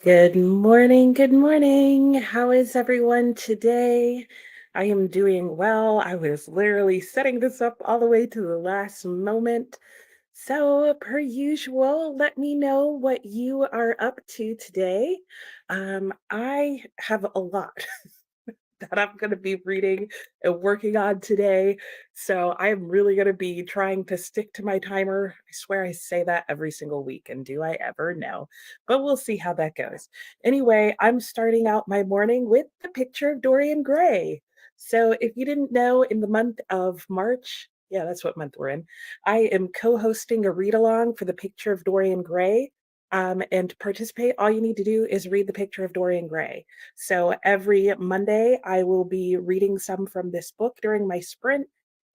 Good morning. Good morning. How is everyone today? I am doing well. I was literally setting this up all the way to the last moment. So, per usual, let me know what you are up to today. I have a lot that I'm going to be reading and working on today. So I am really going to be trying to stick to my timer. I swear I say that every single week, and do I ever? No, but we'll see how that goes. Anyway, I'm starting out my morning with the picture of Dorian Gray. So if you didn't know, in the month of March, yeah, that's what month we're in, I am co hosting a read along for the picture of Dorian Gray. And to participate, all you need to do is read the picture of Dorian Gray. So every Monday, I will be reading some from this book during my sprint,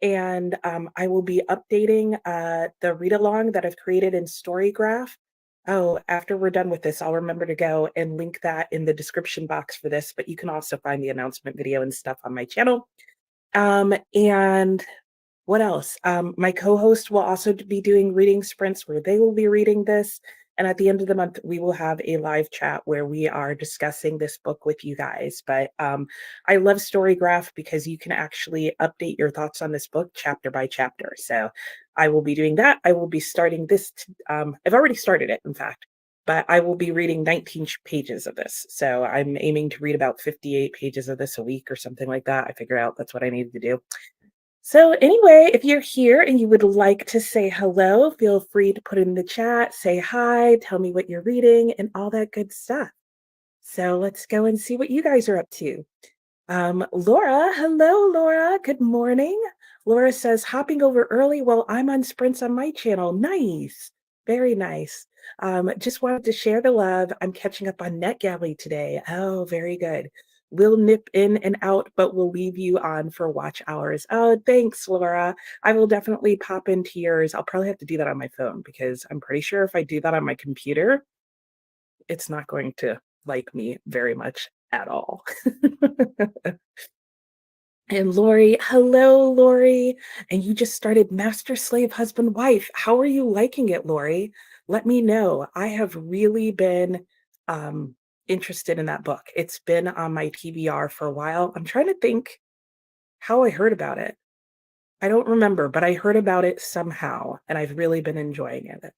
and I will be updating the read along that I've created in Storygraph. Oh, after we're done with this, I'll remember to go and link that in the description box for this, but you can also find the announcement video and stuff on my channel. And what else? My co-host will also be doing reading sprints where they will be reading this. And at the end of the month, we will have a live chat where we are discussing this book with you guys. But I love Storygraph because you can actually update your thoughts on this book chapter by chapter. So I will be doing that. I will be starting this. I've already started it, in fact, but I will be reading 19 pages of this. So I'm aiming to read about 58 pages of this a week or something like that. I figure out that's what I need to do. So, anyway, if you're here and you would like to say hello, feel free to put it in the chat, say hi, tell me what you're reading, and all that good stuff. So, let's go and see what you guys are up to. Laura, hello, Laura. Good morning. Laura says, hopping over early while I'm on sprints on my channel. Nice. Very nice. Just wanted to share the love. I'm catching up on NetGalley today. Oh, very good. We'll nip in and out, but we'll leave you on for watch hours. Oh, thanks, Laura. I will definitely pop into yours. I'll probably have to do that on my phone because I'm pretty sure if I do that on my computer, it's not going to like me very much at all. And Lori, hello, Lori. And you just started Master Slave Husband Wife. How are you liking it, Lori? Let me know. I have really been interested in that book. It's been on my TBR for a while. I'm trying to think how I heard about it. I don't remember, but I heard about it somehow, and I've really been enjoying it.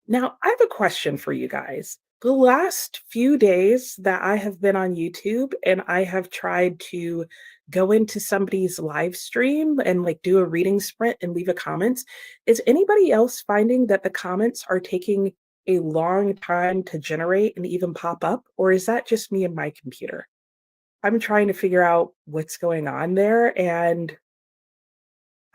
Now, I have a question for you guys. The last few days that I have been on YouTube and I have tried to go into somebody's live stream and like do a reading sprint and leave a comments, is anybody else finding that the comments are taking a long time to generate and even pop up? Or is that just me and my computer? I'm trying to figure out what's going on there, and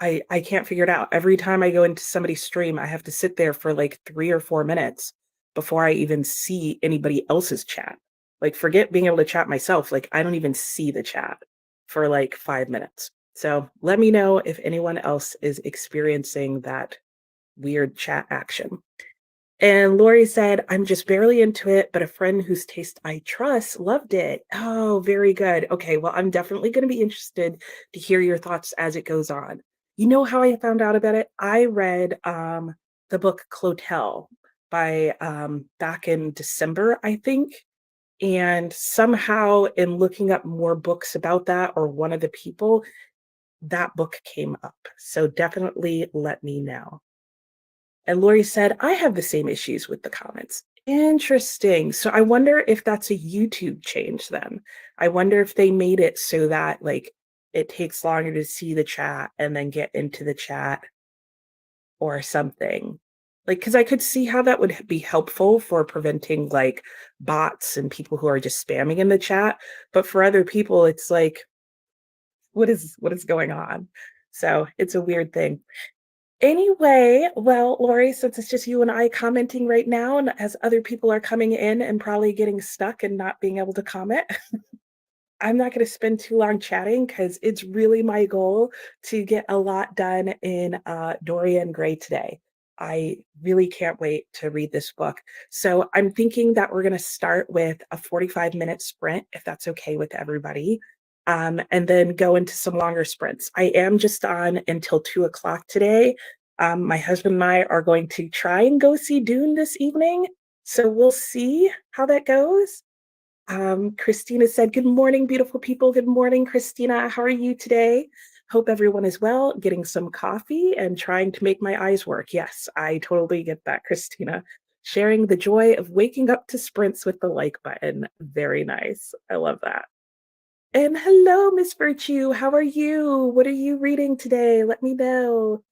I can't figure it out. Every time I go into somebody's stream, I have to sit there for like 3 or 4 minutes before I even see anybody else's chat. Like, forget being able to chat myself, like, I don't even see the chat for like 5 minutes. So, let me know if anyone else is experiencing that weird chat action. And Lori said, I'm just barely into it, but a friend whose taste I trust loved it. Oh, very good. Okay, well, I'm definitely going to be interested to hear your thoughts as it goes on. You know how I found out about it? I read the book Clotel by back in December, I think. And somehow, in looking up more books about that, or one of the people, that book came up. So definitely let me know. And Lori said, I have the same issues with the comments. Interesting. So I wonder if that's a YouTube change then. I wonder if they made it so that like it takes longer to see the chat and then get into the chat or something. Like, because I could see how that would be helpful for preventing like bots and people who are just spamming in the chat. But for other people, it's like, what is going on? So it's a weird thing. Anyway, well, Lori, since it's just you and I commenting right now, and as other people are coming in and probably getting stuck and not being able to comment, I'm not going to spend too long chatting because it's really my goal to get a lot done in Dorian Gray today. I really can't wait to read this book. So I'm thinking that we're going to start with a 45-minute sprint, if that's okay with everybody, and then go into some longer sprints. I am just on until 2 o'clock today. My husband and I are going to try and go see Dune this evening. So we'll see how that goes. Christina said, "Good morning, beautiful people. Good morning, Christina. How are you today? Hope everyone is well, getting some coffee and trying to make my eyes work." Yes, I totally get that, Christina. Sharing the joy of waking up to sprints with the like button. Very nice. I love that. And hello, Miss Virtue. How are you? What are you reading today? Let me know.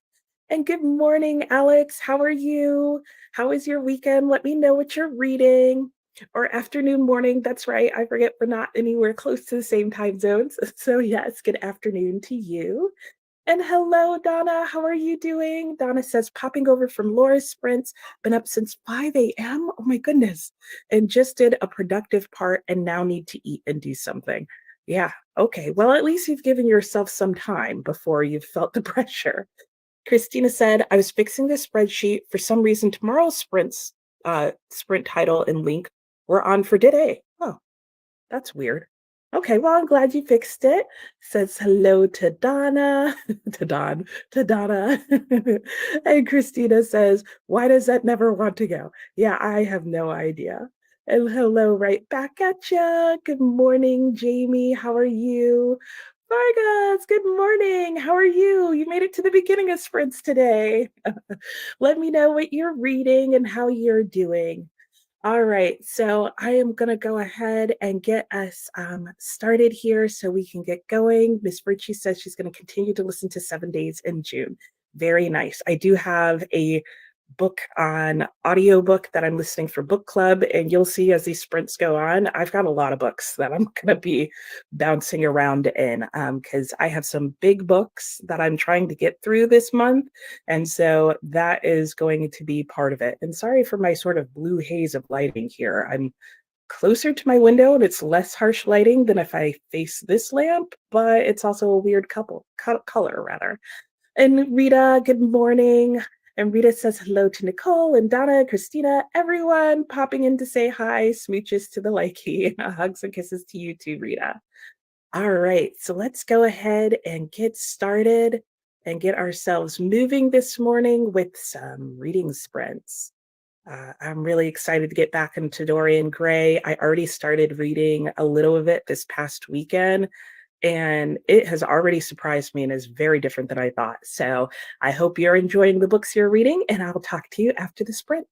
And good morning, Alex. How are you? How is your weekend? Let me know what you're reading. Or afternoon, morning. That's right. I forget we're not anywhere close to the same time zones. So, yes, good afternoon to you. And hello, Donna. How are you doing? Donna says, popping over from Laura's sprints, been up since 5 a.m. Oh my goodness. And just did a productive part and now need to eat and do something. Yeah. Okay. Well, at least you've given yourself some time before you've felt the pressure. Christina said, I was fixing the spreadsheet. For some reason, tomorrow's sprint title and link were on for today. Oh, that's weird. Okay, well, I'm glad you fixed it. Says hello to Donna, to Don, to Donna. And Christina says, why does that never want to go? Yeah, I have no idea. And hello right back at ya. Good morning, Jamie. How are you? Vargas, good morning. How are you? You made it to the beginning of sprints today. Let me know what you're reading and how you're doing. All right, so I am going to go ahead and get us started here so we can get going. Miss Virtue says she's going to continue to listen to 7 Days in June. Very nice. I do have a book on audiobook that I'm listening for book club, and you'll see as these sprints go on, I've got a lot of books that I'm going to be bouncing around in because I have some big books that I'm trying to get through this month, and so that is going to be part of it. And sorry for my sort of blue haze of lighting here. I'm closer to my window and it's less harsh lighting than if I face this lamp, but it's also a weird color rather. And Rita, good morning. And Rita says hello to Nicole and Donna, Christina, everyone popping in to say hi. Smooches to the likey. Hugs and kisses to you too, Rita. All right, so let's go ahead and get started and get ourselves moving this morning with some reading sprints. I'm really excited to get back into Dorian Gray. I already started reading a little of it this past weekend, and it has already surprised me and is very different than I thought. So I hope you're enjoying the books you're reading, and I'll talk to you after the sprint.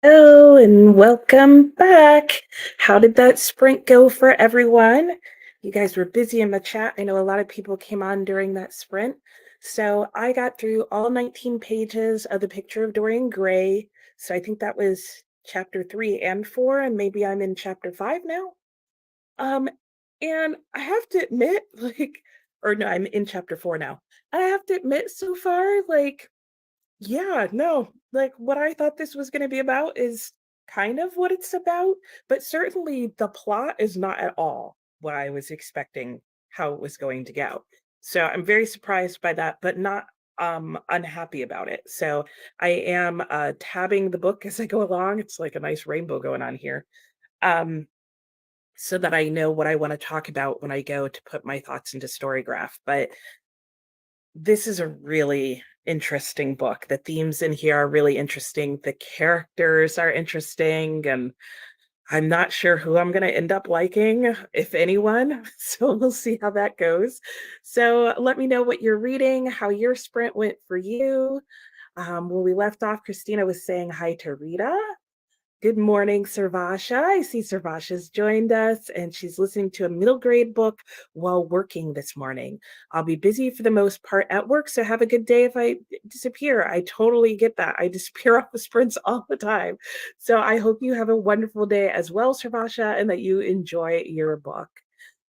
Oh, and welcome back. How did that sprint go for everyone? You guys were busy in the chat. I know a lot of people came on during that sprint. So I got through all 19 pages of The Picture of Dorian Gray. So I think that was chapter 3 and 4, and maybe I'm in chapter 5 now. Um, and I have to admit, or no, I'm in chapter 4 now. I have to admit, so far, yeah, no, what I thought this was going to be about is kind of what it's about, but certainly the plot is not at all what I was expecting how it was going to go. So I'm very surprised by that, but not unhappy about it. So I am tabbing the book as I go along. It's like a nice rainbow going on here. Um so that I know what I want to talk about when I go to put my thoughts into Storygraph. But this is a really interesting book. The themes in here are really interesting. The characters are interesting, and I'm not sure who I'm going to end up liking, if anyone. So we'll see how that goes. So let me know what you're reading, how your sprint went for you. When we left off, Christina was saying hi to Rita. Good morning, Sarvasha. I see Sarvasha's joined us and she's listening to a middle grade book while working this morning. I'll be busy for the most part at work, so have a good day if I disappear. I totally get that. I disappear off the sprints all the time. So I hope you have a wonderful day as well, Sarvasha, and that you enjoy your book.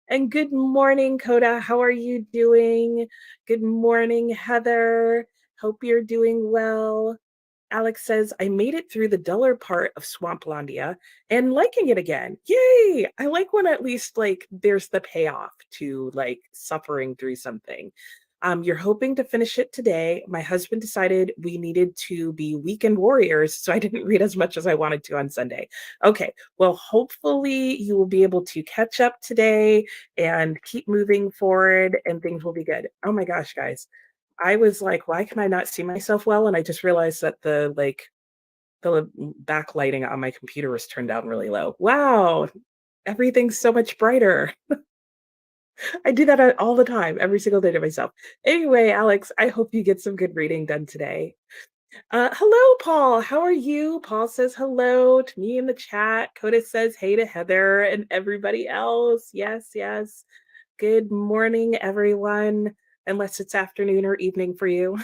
And good morning, Coda. How are you doing? Good morning, Heather. Hope you're doing well. Alex says, I made it through the duller part of Swamplandia and liking it again. Yay! I like when at least there's the payoff to suffering through something. You're hoping to finish it today. My husband decided we needed to be weekend warriors, so I didn't read as much as I wanted to on Sunday. Okay, well, hopefully you will be able to catch up today and keep moving forward and things will be good. Oh my gosh, guys. I was like, why can I not see myself well? And I just realized that the backlighting on my computer was turned down really low. Wow, everything's so much brighter. I do that all the time, every single day to myself. Anyway, Alex, I hope you get some good reading done today. Hello, Paul. How are you? Paul says hello to me in the chat. Coda says hey to Heather and everybody else. Yes, yes. Good morning, everyone, unless it's afternoon or evening for you.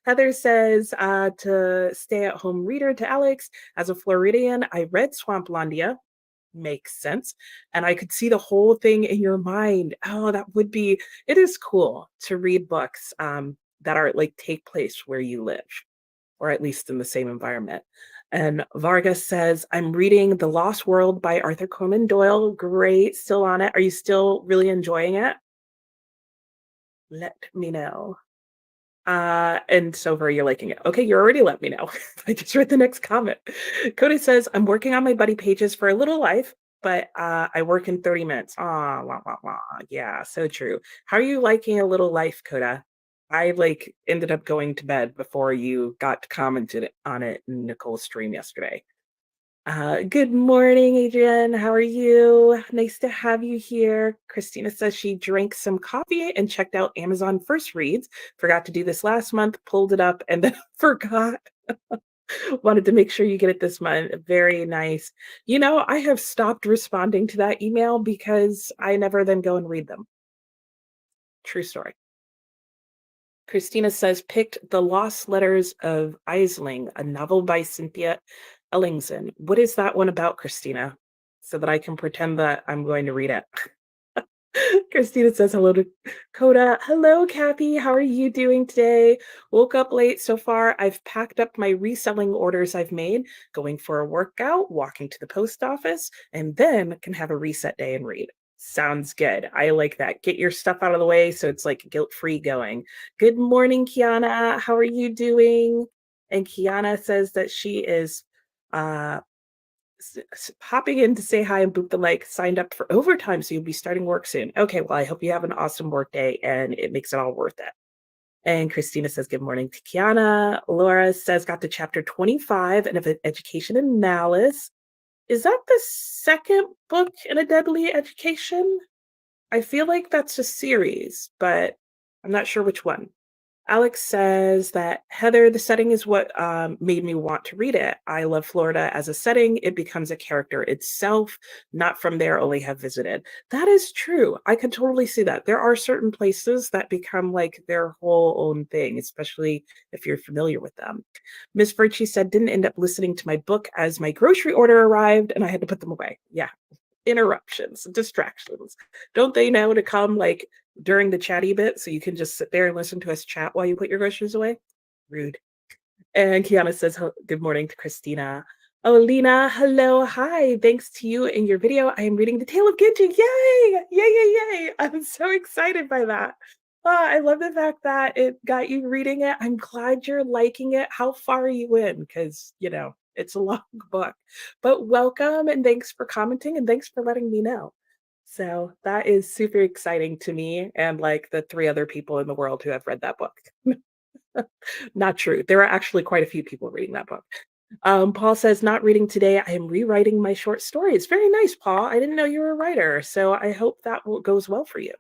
Heather says to stay at home reader to Alex. As a Floridian, I read Swamplandia. Makes sense. And I could see the whole thing in your mind. Oh, it is cool to read books that are take place where you live, or at least in the same environment. And Vargas says, I'm reading The Lost World by Arthur Conan Doyle. Great. Still on it. Are you still really enjoying it? Let me know. And so far you're liking it. Okay, you already let me know. I just read the next comment. Cody says, I'm working on my buddy pages for a little life, but I work in 30 minutes. Ah, wah, wah, wah. Yeah, so true. How are you liking a little life, Coda? I ended up going to bed before you got commented on it in Nicole's stream yesterday. Good morning, Adrian. How are you? Nice to have you here. Christina says she drank some coffee and checked out Amazon First Reads. Forgot to do this last month, pulled it up, and then forgot. Wanted to make sure you get it this month. Very nice. I have stopped responding to that email because I never then go and read them. True story. Christina says, picked The Lost Letters of Aisling, a novel by Cynthia Ellingson. What is that one about, Christina? So that I can pretend that I'm going to read it. Christina says hello to Coda. Hello, Kathy. How are you doing today? Woke up late so far. I've packed up my reselling orders I've made, going for a workout, walking to the post office, and then can have a reset day and read. Sounds good. I like that. Get your stuff out of the way so it's guilt-free going. Good morning, Kiana. How are you doing? And Kiana says that she is uh popping in to say hi and boop the signed up for overtime, so you'll be starting work soon. Okay, well, I hope you have an awesome work day and it makes it all worth it. And Christina says, good morning to Kiana. Laura says, got to chapter 25 and of Education and Malice. Is that the second book in A Deadly Education? I feel like that's a series, but I'm not sure which one. Alex says that Heather, the setting is what made me want to read it. I love Florida as a setting. It becomes a character itself, not from there, only have visited. That is true. I could totally see that. There are certain places that become like their whole own thing, especially if you're familiar with them. Miss Virtue said, didn't end up listening to my book as my grocery order arrived and I had to put them away. Yeah, interruptions, distractions. Don't they know to come like during the chatty bit so you can just sit there and listen to us chat while you put your groceries away? Rude. And Kiana says, good morning to Christina. Oh, Lena, hello, hi. Thanks to you and your video, I am reading The Tale of Genji. Yay! Yay, yay, yay. I'm so excited by that. I love the fact that it got you reading it. I'm glad you're liking it. How far are you in? Because, it's a long book. But welcome and thanks for commenting and thanks for letting me know. So that is super exciting to me and like the three other people in the world who have read that book. Not true. There are actually quite a few people reading that book. Paul says, not reading today. I am rewriting my short stories. Very nice, Paul. I didn't know you were a writer. So I hope that goes well for you.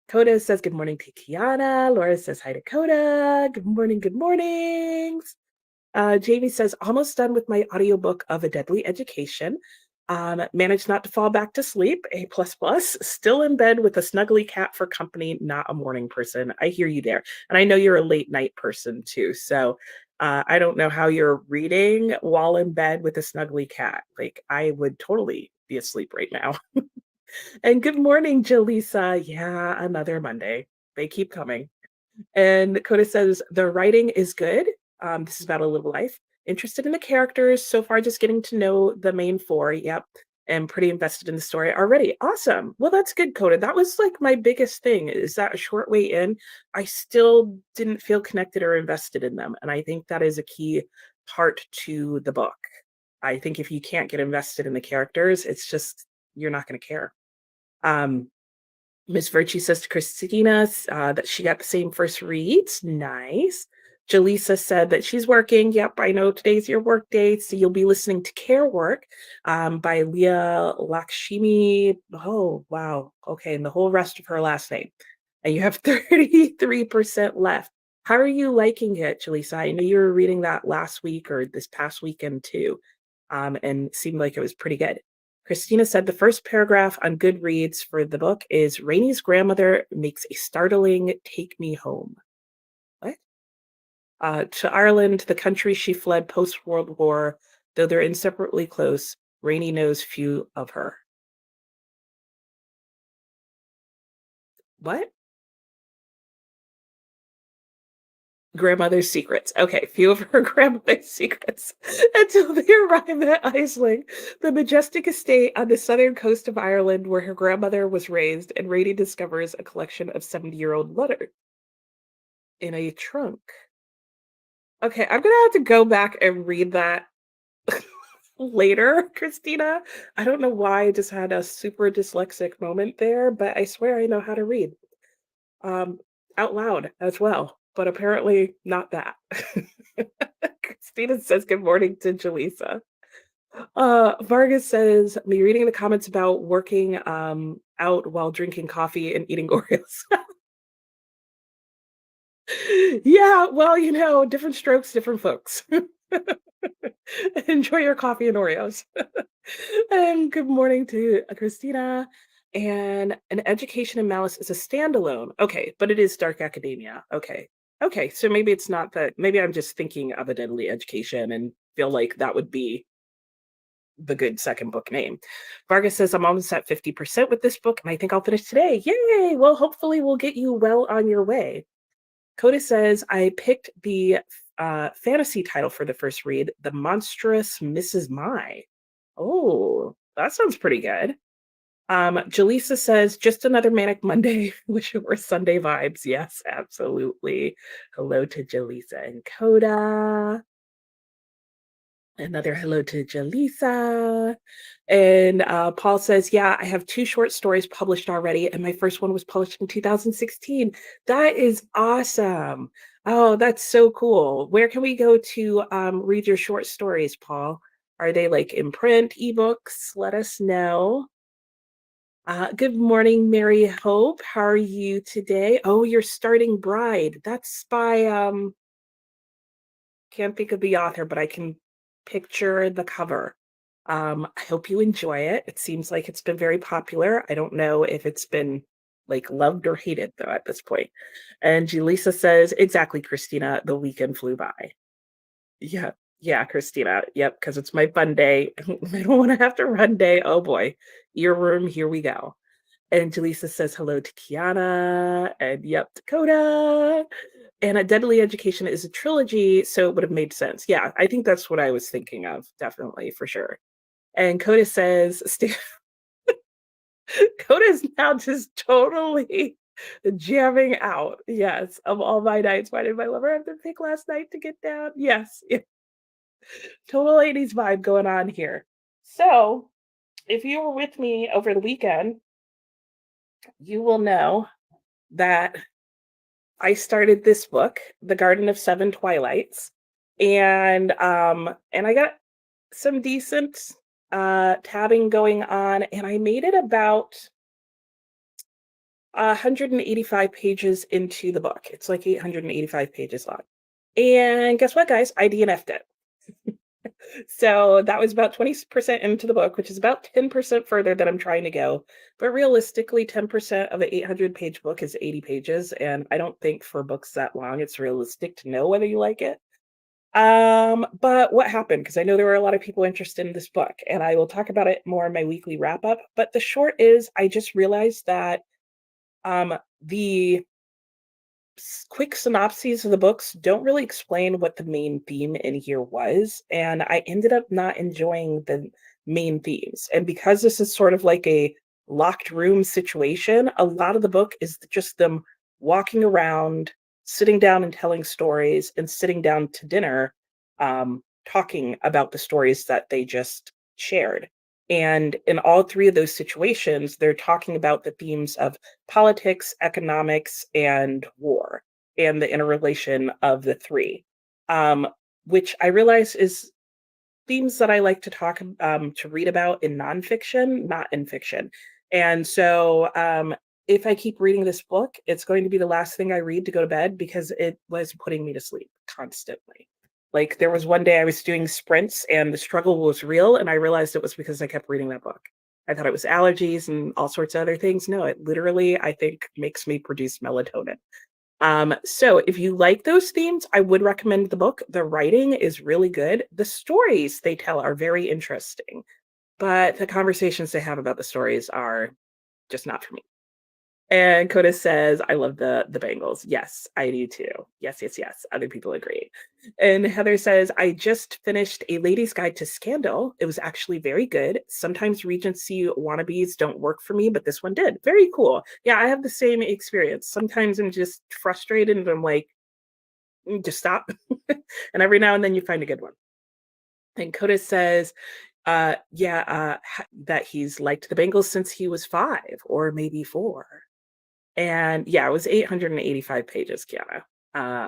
Coda says, good morning to Kiana. Laura says, hi to Coda. Good morning. Good mornings. Jamie says, almost done with my audiobook of A Deadly Education. Managed not to fall back to sleep, A++. Still in bed with a snuggly cat for company, not a morning person. I hear you there. And I know you're a late night person too. So I don't know how you're reading while in bed with a snuggly cat. Like I would totally be asleep right now. And good morning, Jaleesa. Yeah, another Monday. They keep coming. And Coda says, the writing is good. This is about a little life. Interested in the characters. So far, just getting to know the main four. Yep. And pretty invested in the story already. Awesome. Well, that's good, Coda. That was like my biggest thing is that a short way in, I still didn't feel connected or invested in them. And I think that is a key part to the book. I think if you can't get invested in the characters, it's just, you're not going to care. Miss Virtue says to Christina that she got the same first reads. Nice. Jaleesa said that she's working. Yep, I know today's your work day, so you'll be listening to Care Work by Leah Lakshmi. Oh, wow. Okay, and the whole rest of her last name. And you have 33% left. How are you liking it, Jaleesa? I know you were reading that last week or this past weekend too, and it seemed like it was pretty good. Christina said the first paragraph on Goodreads for the book is Rainey's grandmother makes a startling take me home. What? To Ireland, the country she fled post World War, though they're inseparably close, Rainey knows few of her. What? Grandmother's secrets. Okay, few of her grandmother's secrets until they arrive at Iceland, the majestic estate on the southern coast of Ireland where her grandmother was raised, and Rady discovers a collection of 70-year-old letters in a trunk. Okay, I'm gonna have to go back and read that later, Christina. I don't know why I just had a super dyslexic moment there, but I swear I know how to read um, out loud as well, but apparently not that. Christina says good morning to Jaleesa. Vargas says, me reading the comments about working out while drinking coffee and eating Oreos. Yeah, well, different strokes, different folks. Enjoy your coffee and Oreos. And good morning to Christina. And An Education in Malice is a standalone. Okay, but it is dark academia. Okay. Okay, so maybe it's not that. Maybe I'm just thinking of A Deadly Education and feel like that would be the good second book name. Vargas says, I'm almost at 50% with this book, and I think I'll finish today. Yay! Well, hopefully, we'll get you well on your way. Coda says, I picked the fantasy title for the first read, The Monstrous Mrs. Mai. Oh, that sounds pretty good. Jaleesa says, just another manic Monday. Wish it were Sunday vibes. Yes, absolutely. Hello to Jaleesa and Coda. Another hello to Jaleesa. And Paul says, yeah, I have two short stories published already, and my first one was published in 2016. That is awesome. Oh, that's so cool. Where can we go to read your short stories, Paul? Are they like in print, ebooks? Let us know. Good morning, Mary Hope. How are you today? Oh, you're starting Bride. That's by can't think of the author, but I can picture the cover. I hope you enjoy it. It seems like it's been very popular. I don't know if it's been like loved or hated though at this point. And Julissa says, exactly, Christina, the weekend flew by. Yeah, yeah, Christina. Yep, because it's my fun day. I don't want to have to run day. Oh boy. Ear room, here we go. And Jaleesa says hello to Kiana. And yep, Dakota. And A Deadly Education is a trilogy, so it would have made sense. Yeah, I think that's what I was thinking of, definitely, for sure. And Coda says, Coda is now just totally jamming out. Yes, of all my nights, why did my lover have to pick last night to get down? Yes, yeah, total 80s vibe going on here. So, if you were with me over the weekend, you will know that I started this book, The Garden of Seven Twilights, and I got some decent tabbing going on, and I made it about 185 pages into the book. It's like 885 pages long. And guess what, guys? I DNF'd it. So that was about 20% into the book, which is about 10% further than I'm trying to go. But realistically, 10% of an 800-page book is 80 pages. And I don't think for books that long, it's realistic to know whether you like it. But what happened? Because I know there were a lot of people interested in this book, and I will talk about it more in my weekly wrap up. But the short is, I just realized that the quick synopses of the books don't really explain what the main theme in here was, and I ended up not enjoying the main themes. And because this is sort of like a locked room situation, a lot of the book is just them walking around, sitting down and telling stories, and sitting down to dinner, talking about the stories that they just shared. And in all three of those situations, they're talking about the themes of politics, economics, and war, and the interrelation of the three, um, which I realize is themes that I like to to read about in nonfiction, not in fiction. And so, if I keep reading this book, it's going to be the last thing I read to go to bed because it was putting me to sleep constantly. Like there was one day I was doing sprints and the struggle was real, and I realized it was because I kept reading that book. I thought it was allergies and all sorts of other things. No, it literally, I think, makes me produce melatonin. So if you like those themes, I would recommend the book. The writing is really good. The stories they tell are very interesting, but the conversations they have about the stories are just not for me. And Coda says, I love the Bengals. Yes, I do too. Yes, yes, yes. Other people agree. And Heather says, I just finished A Lady's Guide to Scandal. It was actually very good. Sometimes Regency wannabes don't work for me, but this one did. Very cool. Yeah, I have the same experience. Sometimes I'm just frustrated and I'm like, just stop. And every now and then you find a good one. And Coda says, that he's liked the Bengals since he was 5 or maybe 4. And yeah, it was 885 pages, Kiana.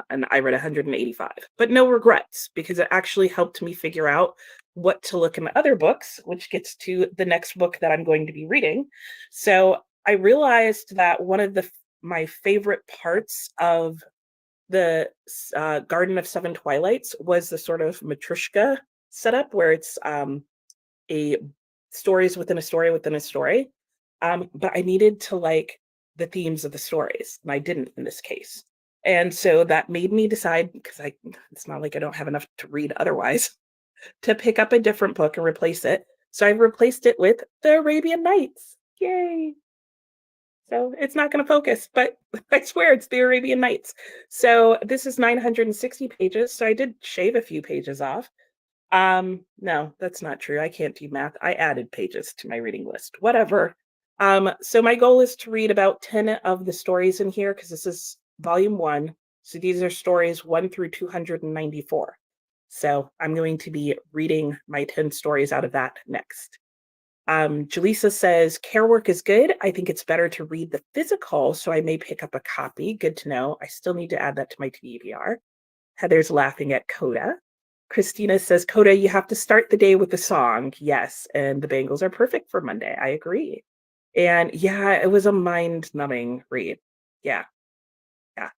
And I read 185, but no regrets because it actually helped me figure out what to look in the other books, which gets to the next book that I'm going to be reading. So I realized that one of my favorite parts of the Garden of Seven Twilights was the sort of Matryoshka setup where it's a stories within a story within a story. But I needed to like the themes of the stories, and I didn't in this case. And so that made me decide, because it's not like I don't have enough to read otherwise, to pick up a different book and replace it. So I've replaced it with The Arabian Nights. Yay. So it's not going to focus, but I swear it's The Arabian Nights. So this is 960 pages. So I did shave a few pages off. No, that's not true. I can't do math. I added pages to my reading list. Whatever. So my goal is to read about 10 of the stories in here because this is volume 1. So these are stories 1 through 294. So I'm going to be reading my 10 stories out of that next. Jaleesa says, care work is good. I think it's better to read the physical, so I may pick up a copy. Good to know. I still need to add that to my TBR. Heather's laughing at Coda. Christina says, Coda, you have to start the day with a song. Yes, and the Bangles are perfect for Monday. I agree. And yeah, it was a mind-numbing read. Yeah, yeah.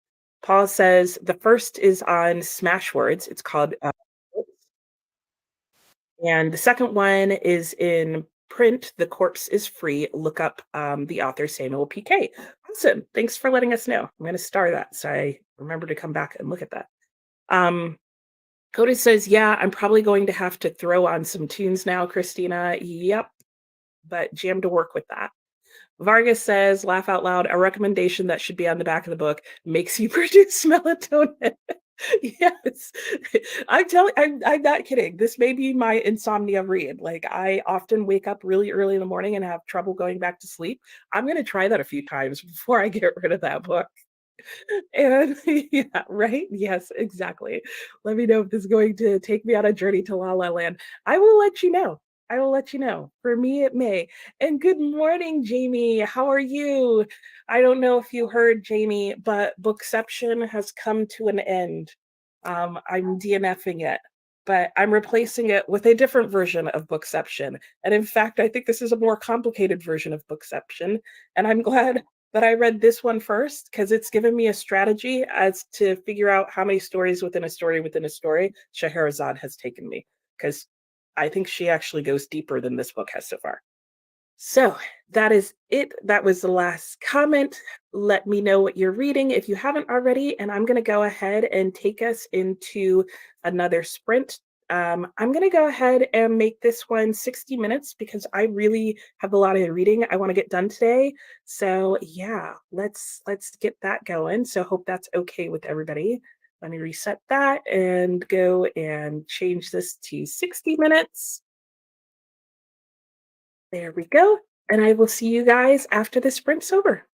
Paul says the first is on Smashwords. It's called, and the second one is in print. The Corpse is Free. Look up the author Samuel PK. Awesome. Thanks for letting us know. I'm going to star that so I remember to come back and look at that. Um, Cody says, yeah, I'm probably going to have to throw on some tunes now, Christina. Yep, but jam to work with that. Vargas says, laugh out loud, a recommendation that should be on the back of the book makes you produce melatonin. Yes. I'm not kidding. This may be my insomnia read. Like I often wake up really early in the morning and have trouble going back to sleep. I'm going to try that a few times before I get rid of that book. And yeah, right? Yes, exactly. Let me know if this is going to take me on a journey to La La Land. I will let you know. I will let you know. For me, it may. And good morning, Jamie. How are you? I don't know if you heard, Jamie, but Bookception has come to an end. I'm DNFing it, but I'm replacing it with a different version of Bookception. And in fact, I think this is a more complicated version of Bookception. And I'm glad but I read this one first because it's given me a strategy as to figure out how many stories within a story within a story Scheherazade has taken me. Because I think she actually goes deeper than this book has so far. So that is it. That was the last comment. Let me know what you're reading if you haven't already. And I'm going to go ahead and take us into another sprint. I'm going to go ahead and make this one 60 minutes because I really have a lot of reading I want to get done today. So yeah, let's get that going. So hope that's okay with everybody. Let me reset that and go and change this to 60 minutes. There we go. And I will see you guys after the sprint's over.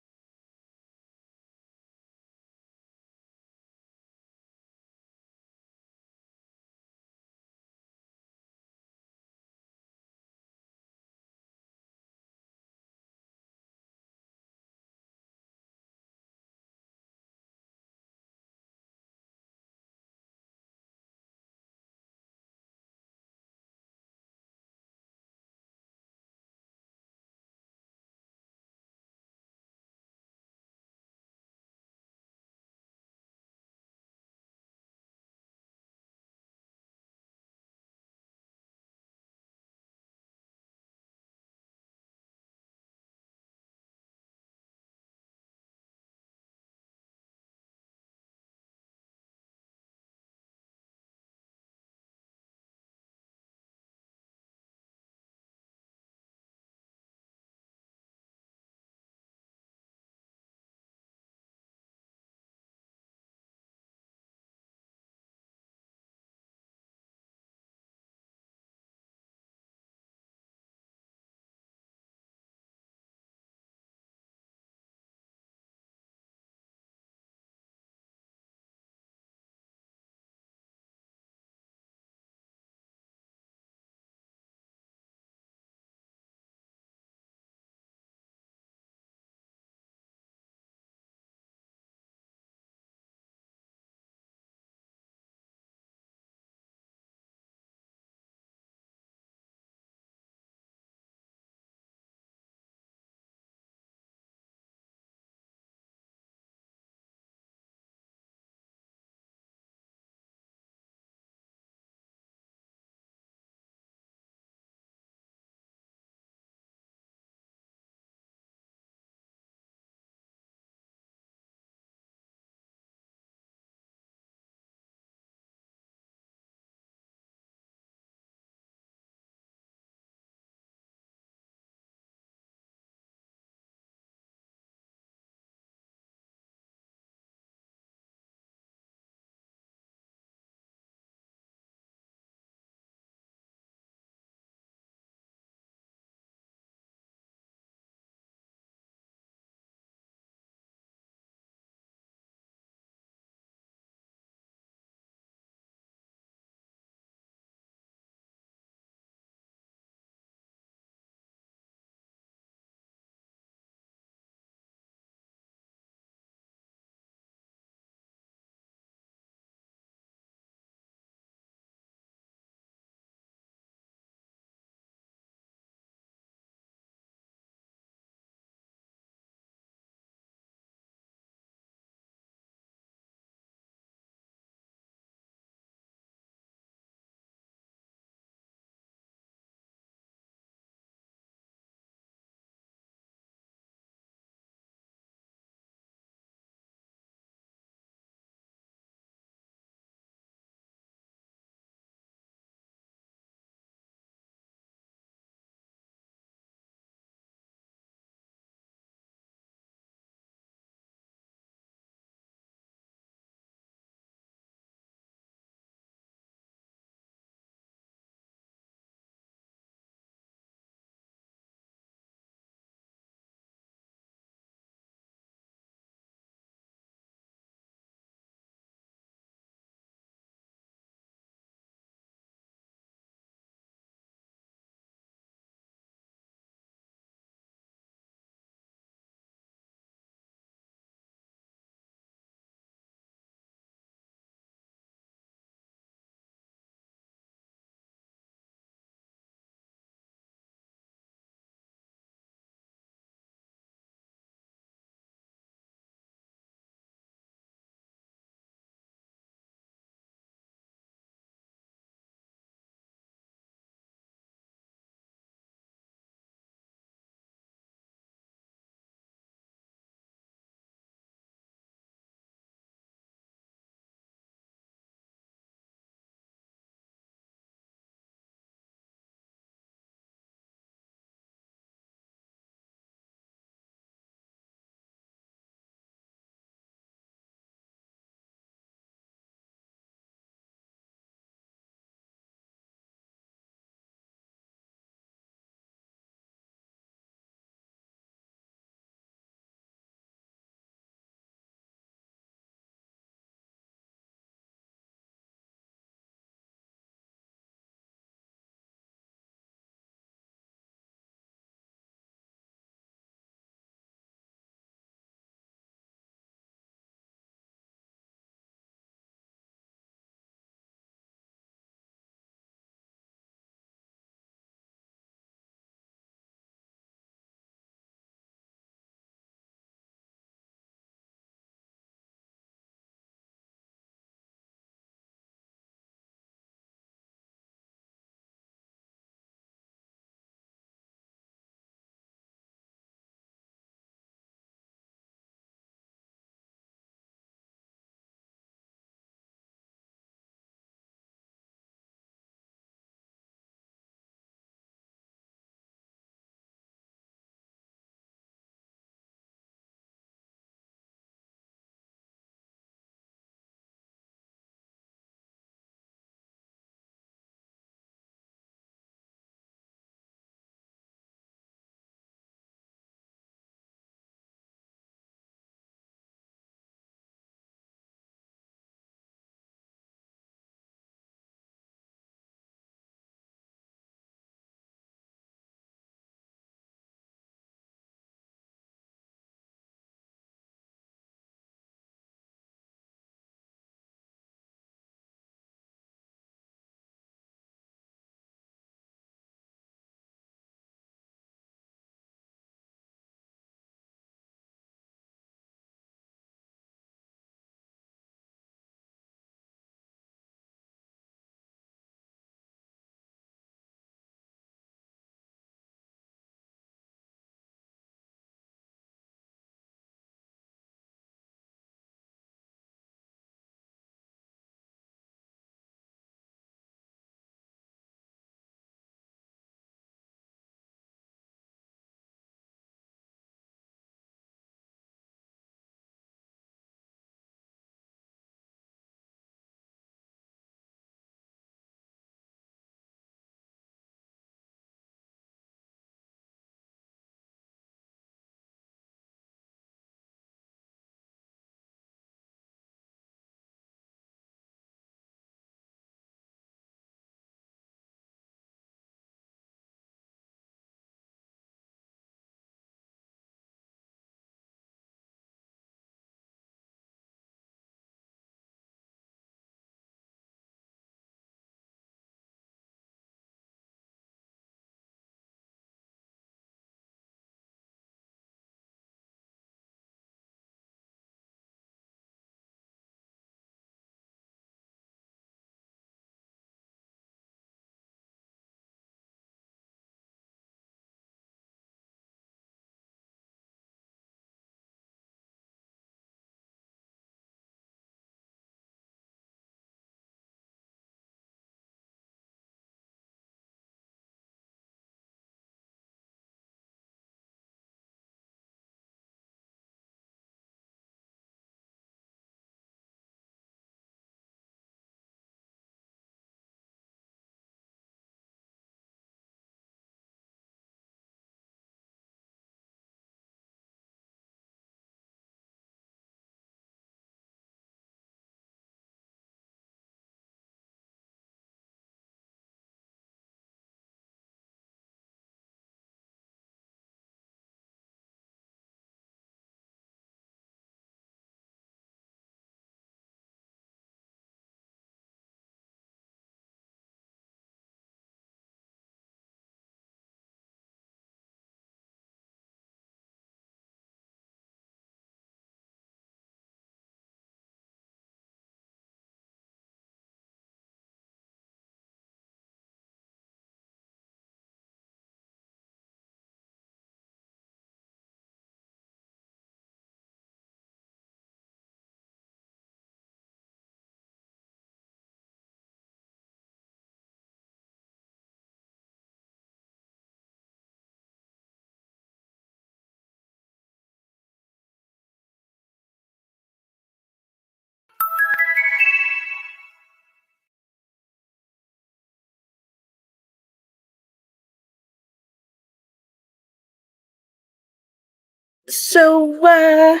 So,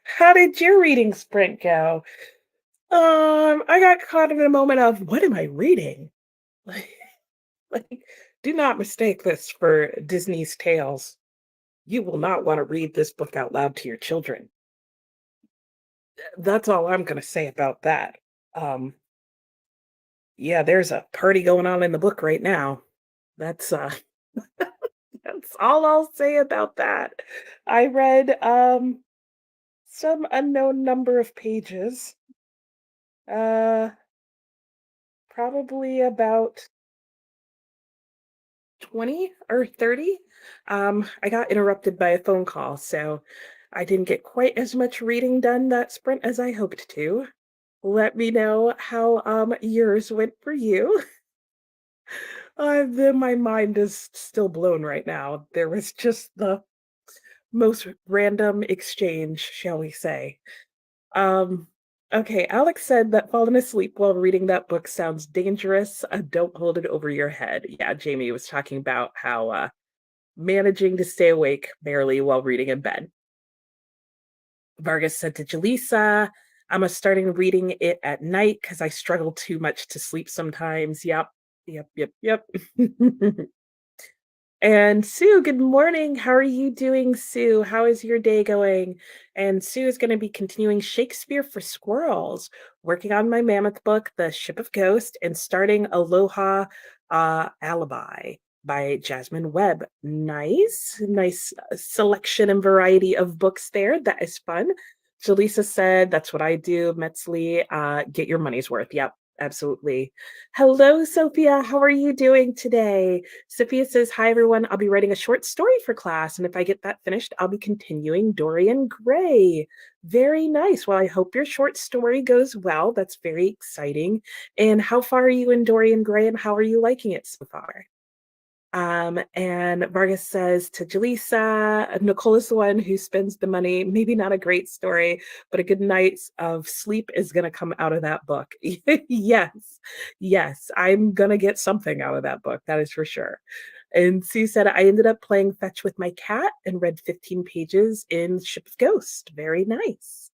how did your reading sprint go? I got caught in a moment of what am I reading? Like, like, do not mistake this for Disney's Tales. You will not want to read this book out loud to your children. That's all I'm going to say about that. Um, yeah, there's a party going on in the book right now. That's that's all I'll say about that. I read some unknown number of pages. Uh Probably about 20 or 30. I got interrupted by a phone call, so I didn't get quite as much reading done that sprint as I hoped to. Let me know how yours went for you. My mind is still blown right now. There was just the most random exchange, shall we say. Um, okay, Alex said that falling asleep while reading that book sounds dangerous. Don't hold it over your head. Yeah, Jamie was talking about how managing to stay awake barely while reading in bed. Vargas said to Jaleesa, I'm starting reading it at night because I struggle too much to sleep sometimes. Yep, yep. And Sue, good morning. How are you doing, Sue? How is your day going? And Sue is going to be continuing Shakespeare for Squirrels, working on my mammoth book, The Ship of Ghost, and starting Aloha Alibi by Jasmine Webb. Nice selection and variety of books there. That is fun. Jaleesa said, that's what I do, Metzley. Get your money's worth. Yep, absolutely. Hello, Sophia. How are you doing today? Sophia says, hi, everyone. I'll be writing a short story for class. And if I get that finished, I'll be continuing Dorian Gray. Very nice. Well, I hope your short story goes well. That's very exciting. And how far are you in Dorian Gray and how are you liking it so far? And Vargas says to Jaleesa, Nicole is the one who spends the money. Maybe not a great story, but a good night's of sleep is going to come out of that book. Yes, I'm going to get something out of that book. That is for sure. And Sue said, I ended up playing fetch with my cat and read 15 pages in Ship of Ghost. Very nice.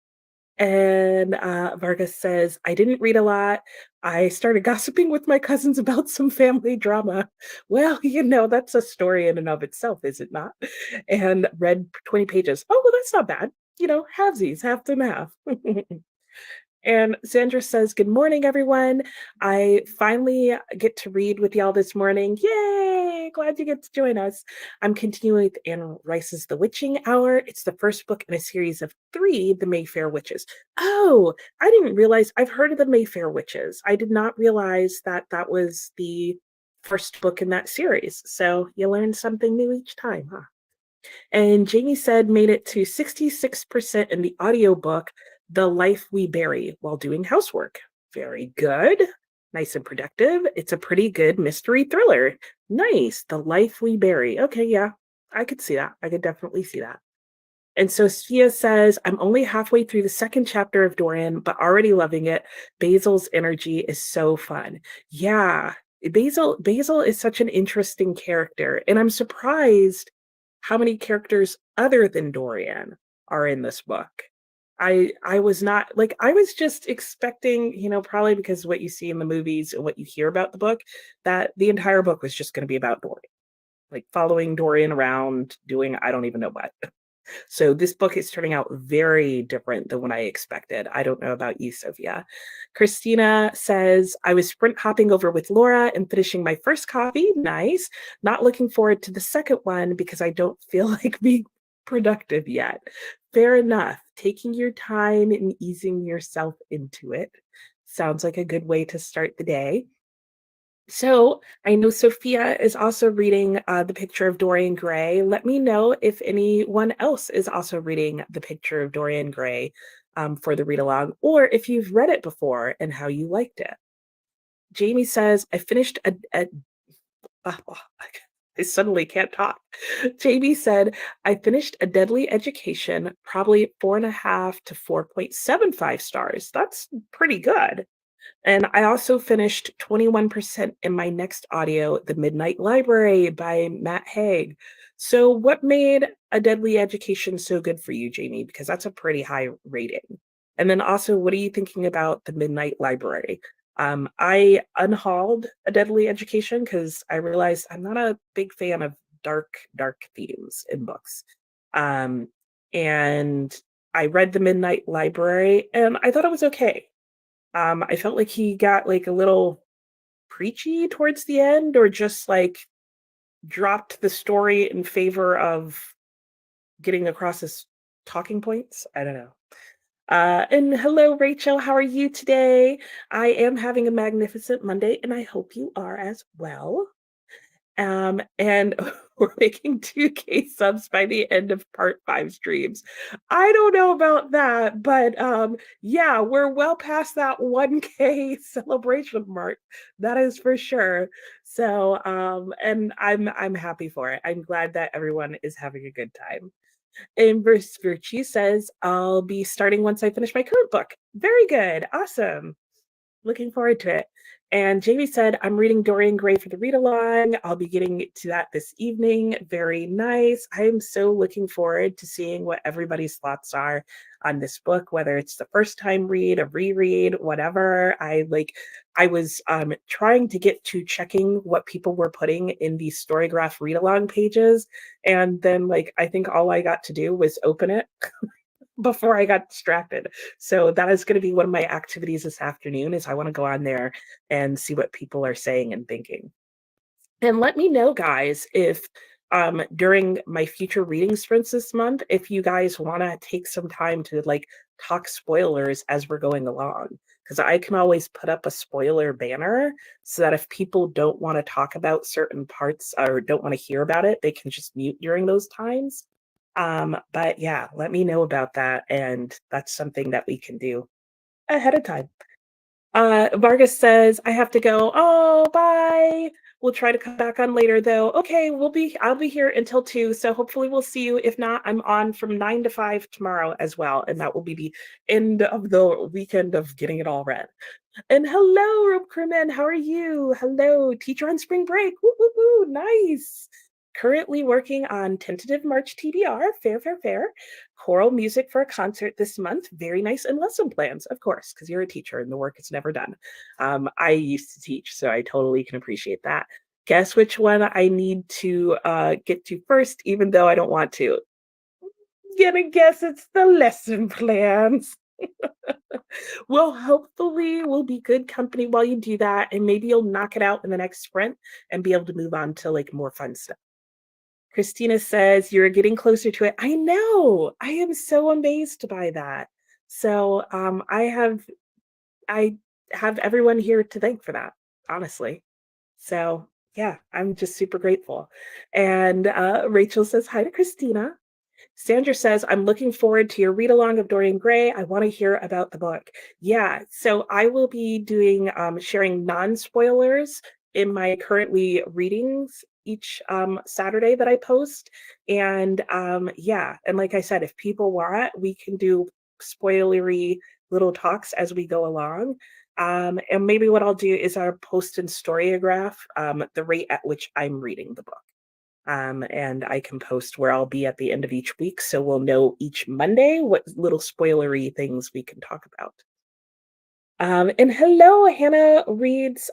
And Vargas says, I didn't read a lot. I started gossiping with my cousins about some family drama. Well, that's a story in and of itself, is it not? And read 20 pages. Oh, well, that's not bad. Halvesies, half and half. And Sandra says, good morning, everyone. I finally get to read with y'all this morning. Yay! Glad you get to join us. I'm continuing with Anne Rice's The Witching Hour. It's the first book in a series of 3, The Mayfair Witches. Oh, I didn't realize. I've heard of The Mayfair Witches. I did not realize that that was the first book in that series. So you learn something new each time, huh? And Jamie said made it to 66% in the audiobook, The Life We Bury While Doing Housework. Very good. Nice and productive. It's a pretty good mystery thriller. Nice. The Life We Bury. Okay, yeah. I could see that. I could definitely see that. And so Sophia says, I'm only halfway through the second chapter of Dorian, but already loving it. Basil's energy is so fun. Yeah. Basil is such an interesting character. And I'm surprised how many characters other than Dorian are in this book. I was not like I was just expecting, probably because what you see in the movies and what you hear about the book, that the entire book was just going to be about Dorian, like following Dorian around doing I don't even know what. So this book is turning out very different than what I expected. I don't know about you, Sophia. Christina says, I was sprint hopping over with Laura and finishing my first copy. Nice. Not looking forward to the second one because I don't feel like being productive yet. Fair enough. Taking your time and easing yourself into it sounds like a good way to start the day. So I know Sophia is also reading The Picture of Dorian Gray. Let me know if anyone else is also reading The Picture of Dorian Gray for the read along, or if you've read it before and how you liked it. Jamie says, I finished I suddenly can't talk. Jamie said, I finished A Deadly Education, probably 4.5 to 4.75 stars. That's pretty good. And I also finished 21% in my next audio, The Midnight Library by Matt Haig. So what made A Deadly Education so good for you, Jamie? Because that's a pretty high rating. And then also, what are you thinking about The Midnight Library? I unhauled A Deadly Education because I realized I'm not a big fan of dark themes in books. Um, and I read The Midnight Library and I thought it was okay. I felt like he got like a little preachy towards the end, or just like dropped the story in favor of getting across his talking points. I don't know. And hello, Rachel. How are you today? I am having a magnificent Monday, and I hope you are as well. And we're making 2K subs by the end of part 5 streams. I don't know about that, but yeah, we're well past that 1K celebration mark. That is for sure. So and I'm happy for it. I'm glad that everyone is having a good time. And Verse Virtue says, I'll be starting once I finish my current book. Very good. Awesome. Looking forward to it. And Jamie said, I'm reading Dorian Gray for the read along. I'll be getting to that this evening. Very nice. I'm so looking forward to seeing what everybody's thoughts are on this book, whether it's the first time read, a reread, whatever. I was trying to get to checking what people were putting in the Storygraph read along pages. And then I think all I got to do was open it before I got distracted. So that is going to be one of my activities this afternoon. Is I want to go on there and see what people are saying and thinking. And let me know, guys, if during my future reading sprints this month, if you guys want to take some time to talk spoilers as we're going along, because I can always put up a spoiler banner so that if people don't want to talk about certain parts or don't want to hear about it, they can just mute during those times. But yeah, let me know about that, and that's something that we can do ahead of time. Vargas says, I have to go. Oh, bye. We'll try to come back on later though. Okay, I'll be here until 2, so hopefully we'll see you. If not, I'm on from 9 to 5 tomorrow as well, and that will be the end of the weekend of getting it all read. And hello, Rope Crewman. How are you? Hello, teacher on spring break. Woo, woo, woo. Nice. Currently working on tentative March TBR. Fair, fair, fair. Choral music for a concert this month. Very nice. And lesson plans, of course, because you're a teacher and the work is never done. I used to teach, so I totally can appreciate that. Guess which one I need to get to first, even though I don't want to. Gonna guess it's the lesson plans. Well, hopefully we'll be good company while you do that, and maybe you'll knock it out in the next sprint and be able to move on to more fun stuff. Christina says you're getting closer to it. I know. I am so amazed by that. So I have everyone here to thank for that, honestly. So yeah, I'm just super grateful. And Rachel says hi to Christina. Sandra says, I'm looking forward to your read along of Dorian Gray. I want to hear about the book. Yeah, so I will be doing sharing non-spoilers in my currently readings each Saturday that I post. And yeah, and like I said, if people want, we can do spoilery little talks as we go along. And maybe what I'll do is I'll post in Storygraph the rate at which I'm reading the book. And I can post where I'll be at the end of each week, so we'll know each Monday what little spoilery things we can talk about. And hello, Hannah reads,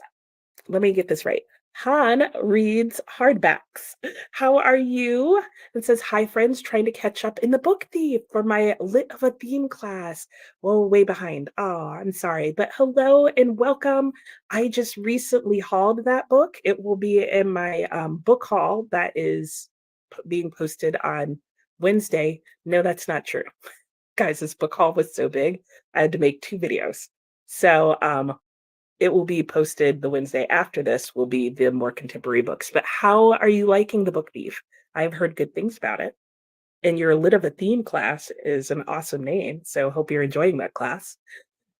let me get this right. Han reads hardbacks. How are you? And says, hi, friends, trying to catch up in the book thief for my lit of a theme class. Whoa, way behind. Oh, I'm sorry. But hello and welcome. I just recently hauled that book. It will be in my book haul that is being posted on Wednesday. No, that's not true. Guys, this book haul was so big, I had to make 2 videos. So it will be posted the Wednesday after this, will be the more contemporary books. But how are you liking the book thief? I've heard good things about it. And your Lit of a Theme class is an awesome name. So hope you're enjoying that class.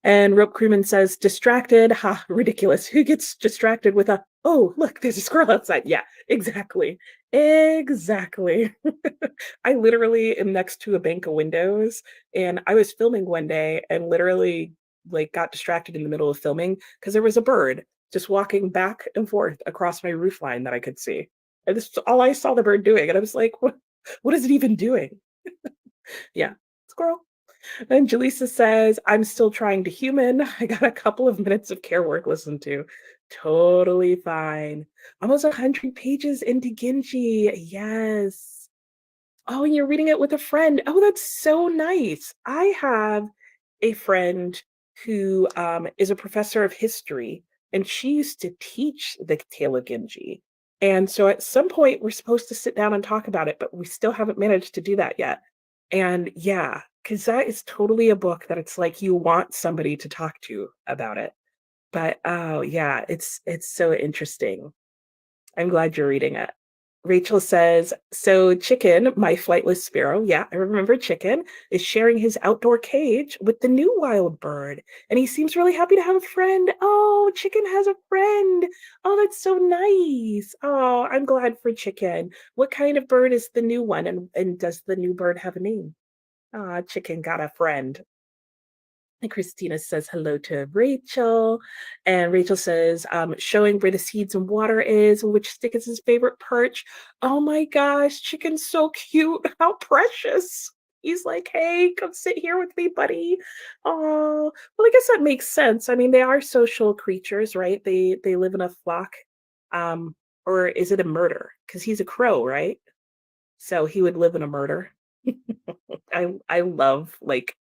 And Rope Crewman says, distracted. Ha, ridiculous. Who gets distracted with a, oh, look, there's a squirrel outside. Yeah, exactly. Exactly. I literally am next to a bank of windows, and I was filming one day and literally got distracted in the middle of filming because there was a bird just walking back and forth across my roof line that I could see. And this is all I saw the bird doing. And I was like, what? What is it even doing? Yeah, squirrel. And Jaleesa says, I'm still trying to human. I got a couple of minutes of care work listened to. Totally fine. Almost 100 pages into Genji. Yes. Oh, and you're reading it with a friend. Oh, that's so nice. I have a friend who is a professor of history, and she used to teach the Tale of Genji. And so at some point, we're supposed to sit down and talk about it, but we still haven't managed to do that yet. And yeah, because that is totally a book that it's like you want somebody to talk to about it. But oh yeah, it's so interesting. I'm glad you're reading it. Rachel says, so Chicken, my flightless sparrow, yeah, I remember Chicken, is sharing his outdoor cage with the new wild bird. And he seems really happy to have a friend. Oh, Chicken has a friend. Oh, that's so nice. Oh, I'm glad for Chicken. What kind of bird is the new one? And does the new bird have a name? Ah, Chicken got a friend. And Christina says hello to Rachel. And Rachel says, showing where the seeds and water is, and which stick is his favorite perch. Oh my gosh, Chicken's so cute. How precious. He's like, hey, come sit here with me, buddy. Oh, well, I guess that makes sense. I mean, they are social creatures, right? They live in a flock. Um, or is it a murder? Because he's a crow, right? So he would live in a murder. I love like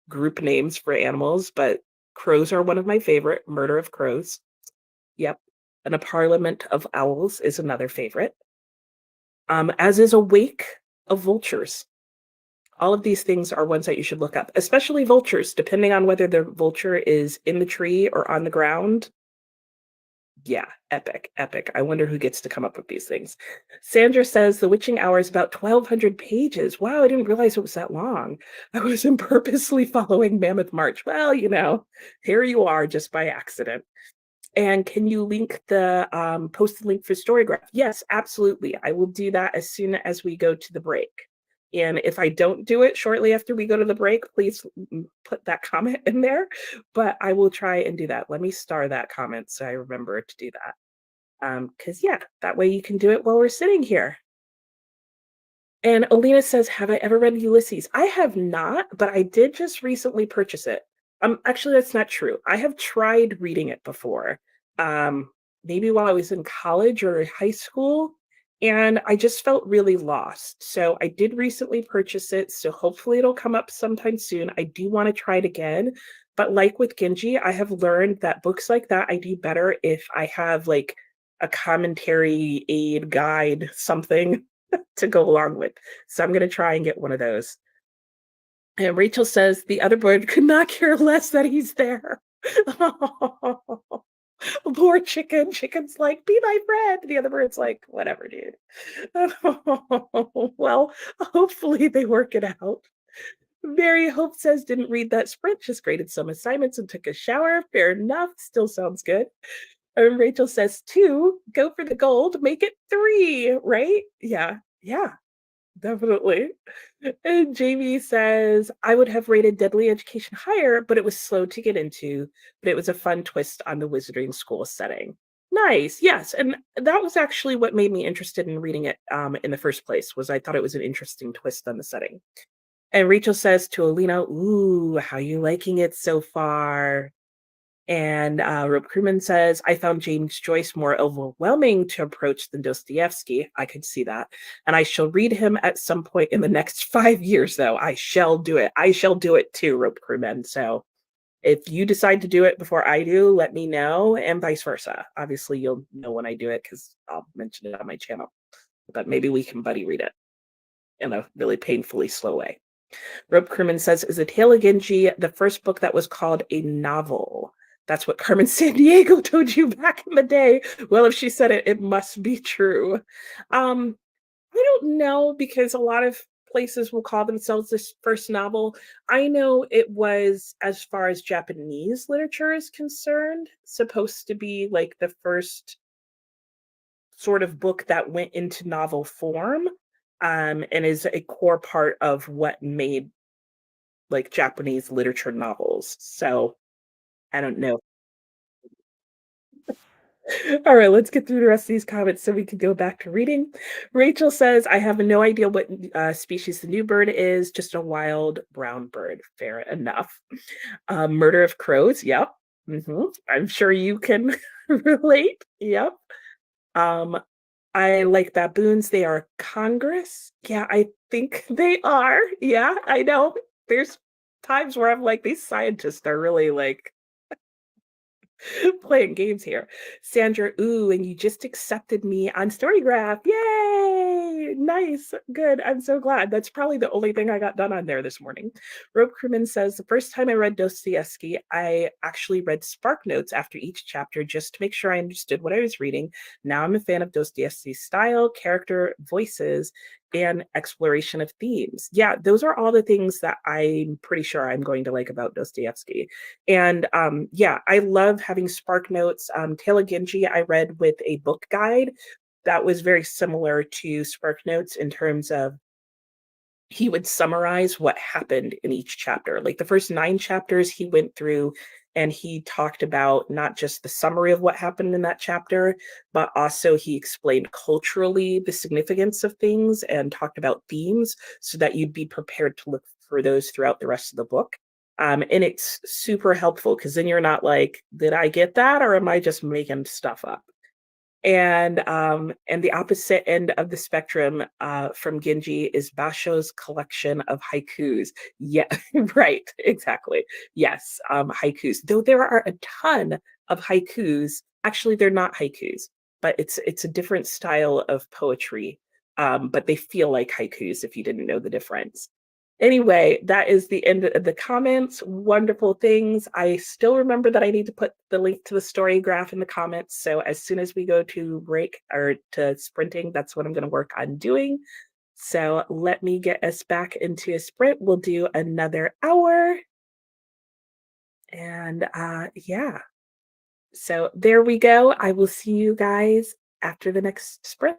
group names for animals, but crows are one of my favorite. Murder of crows. Yep. And a parliament of owls is another favorite. As is a wake of vultures. All of these things are ones that you should look up, especially vultures, depending on whether the vulture is in the tree or on the ground. Yeah, epic, epic. I wonder who gets to come up with these things. Sandra says The Witching Hour is about 1,200 pages. Wow, I didn't realize it was that long. I wasn't purposely following Mammoth March. Well, here you are just by accident. And can you link the post the link for Storygraph? Yes, absolutely. I will do that as soon as we go to the break. And if I don't do it shortly after we go to the break, please put that comment in there. But I will try and do that. Let me star that comment so I remember to do that. Because yeah, that way you can do it while we're sitting here. And Alina says, have I ever read Ulysses? I have not, but I did just recently purchase it. Actually, that's not true. I have tried reading it before, um, maybe while I was in college or high school, and I just felt really lost. So I did recently purchase it. So hopefully it'll come up sometime soon. I do want to try it again. But like with Genji, I have learned that books like that, I do better if I have like a commentary aid guide, something to go along with. So I'm going to try and get one of those. And Rachel says the other bird could not care less that he's there. Poor chicken. Chicken's like, be my friend. The other bird's like, whatever, dude. Well, hopefully they work it out. Mary Hope says, didn't read that sprint, just graded some assignments and took a shower. Fair enough. Still sounds good. And Rachel says, two, go for the gold, make it three, right? Yeah, yeah, definitely. And Jamie says, I would have rated Deadly Education higher, but it was slow to get into, but it was a fun twist on the Wizarding School setting. Nice, yes. And that was actually what made me interested in reading it in the first place, was I thought it was an interesting twist on the setting. And Rachel says to Alina, ooh, how you liking it so far? And Rob Crewman says, I found James Joyce more overwhelming to approach than Dostoevsky. I could see that. And I shall read him at some point in the next 5 years, though. I shall do it. I shall do it too, Rob Crewman. So if you decide to do it before I do, let me know, and vice versa. Obviously, you'll know when I do it because I'll mention it on my channel. But maybe we can buddy read it in a really painfully slow way. Rob Crewman says, is A Tale of Genji the first book that was called a novel? That's what Carmen Sandiego told you back in the day. Well, if she said it, it must be true. I don't know, because a lot of places will call themselves this first novel. I know it was, as far as Japanese literature is concerned, supposed to be like the first sort of book that went into novel form, and is a core part of what made like Japanese literature novels. So I don't know. All right, let's get through the rest of these comments so we can go back to reading. Rachel says, I have no idea what species the new bird is, just a wild brown bird. Fair enough. Murder of crows. Yep. I'm sure you can relate. Yep. Um, I like baboons. They are Congress. Yeah, I think they are. Yeah, I know. There's times where I'm like, these scientists are really like playing games here. Sandra, ooh, and you just accepted me on Storygraph. Yay! Nice. Good. I'm so glad. That's probably the only thing I got done on there this morning. Rope Crewman says the first time I read Dostoevsky, I actually read Spark Notes after each chapter just to make sure I understood what I was reading. Now I'm a fan of Dostoevsky's style, character, voices, and exploration of themes. Yeah, those are all the things that I'm pretty sure I'm going to like about Dostoevsky. And yeah, I love having Spark Notes. Taylor Genji, I read with a book guide that was very similar to Spark Notes in terms of he would summarize what happened in each chapter. Like the first 9 chapters, he went through and he talked about not just the summary of what happened in that chapter, but also he explained culturally the significance of things and talked about themes so that you'd be prepared to look for those throughout the rest of the book. And it's super helpful because then you're not like, did I get that or am I just making stuff up? And the opposite end of the spectrum from Genji is Basho's collection of haikus. Yeah, right, exactly. Yes, haikus. Though there are a ton of haikus. Actually, they're not haikus, but it's a different style of poetry. But they feel like haikus if you didn't know the difference. Anyway, that is the end of the comments. Wonderful things. I still remember that I need to put the link to the story graph in the comments. So as soon as we go to break or to sprinting, that's what I'm going to work on doing. So let me get us back into a sprint. We'll do another hour. And yeah, so there we go. I will see you guys after the next sprint.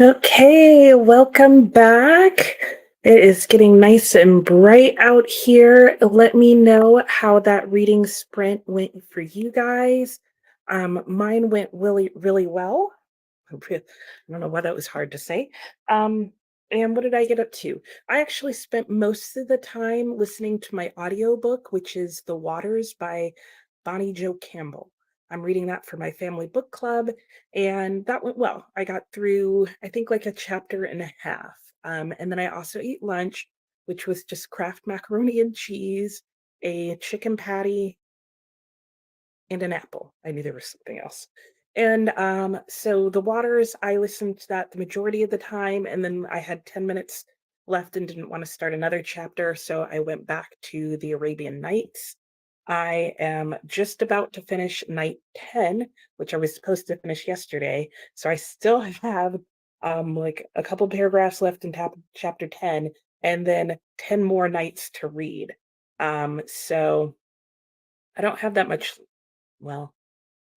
Okay, welcome back. It is getting nice and bright out here. Let me know how that reading sprint went for you guys. Mine went really, really well. I don't know why that was hard to say. Um, and what did I get up to? I actually spent most of the time listening to my audiobook, which is The Waters by Bonnie Jo Campbell. I'm reading that for my family book club, and that went well. I got through, I think, like a chapter and a half. And then I also ate lunch, which was just Kraft macaroni and cheese, a chicken patty, and an apple. I knew there was something else. And so The Waters, I listened to that the majority of the time, and then I had 10 minutes left and didn't want to start another chapter, so I went back to the Arabian Nights. I am just about to finish night 10, which I was supposed to finish yesterday. So I still have like a couple paragraphs left in chapter 10, and then 10 more nights to read. So I don't have that much. Well,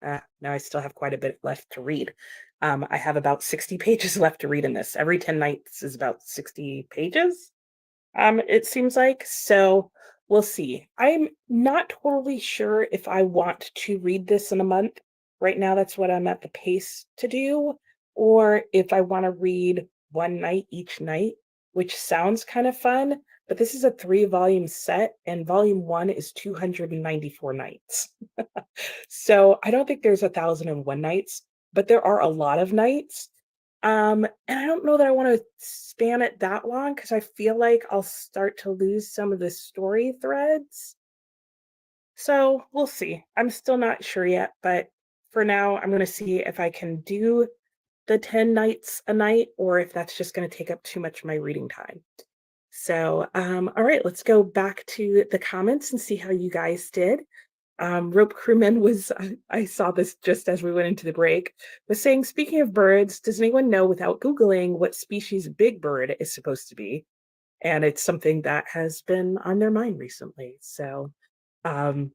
now I still have quite a bit left to read. I have about 60 pages left to read in this. Every 10 nights is about 60 pages, it seems like. So we'll see. I'm not totally sure if I want to read this in a month. Right now, that's what I'm at the pace to do, or if I want to read one night each night, which sounds kind of fun. But this is a 3 volume set, and volume one is 294 nights. So I don't think there's 1,001 nights, but there are a lot of nights. And I don't know that I want to span it that long because I feel like I'll start to lose some of the story threads. So we'll see. I'm still not sure yet, but for now, I'm going to see if I can do the 10 nights a night or if that's just going to take up too much of my reading time. So, all right, let's go back to the comments and see how you guys did. Rope Crewman was, I saw this just as we went into the break, was saying, speaking of birds, does anyone know without Googling what species big bird is supposed to be? And it's something that has been on their mind recently. So, um,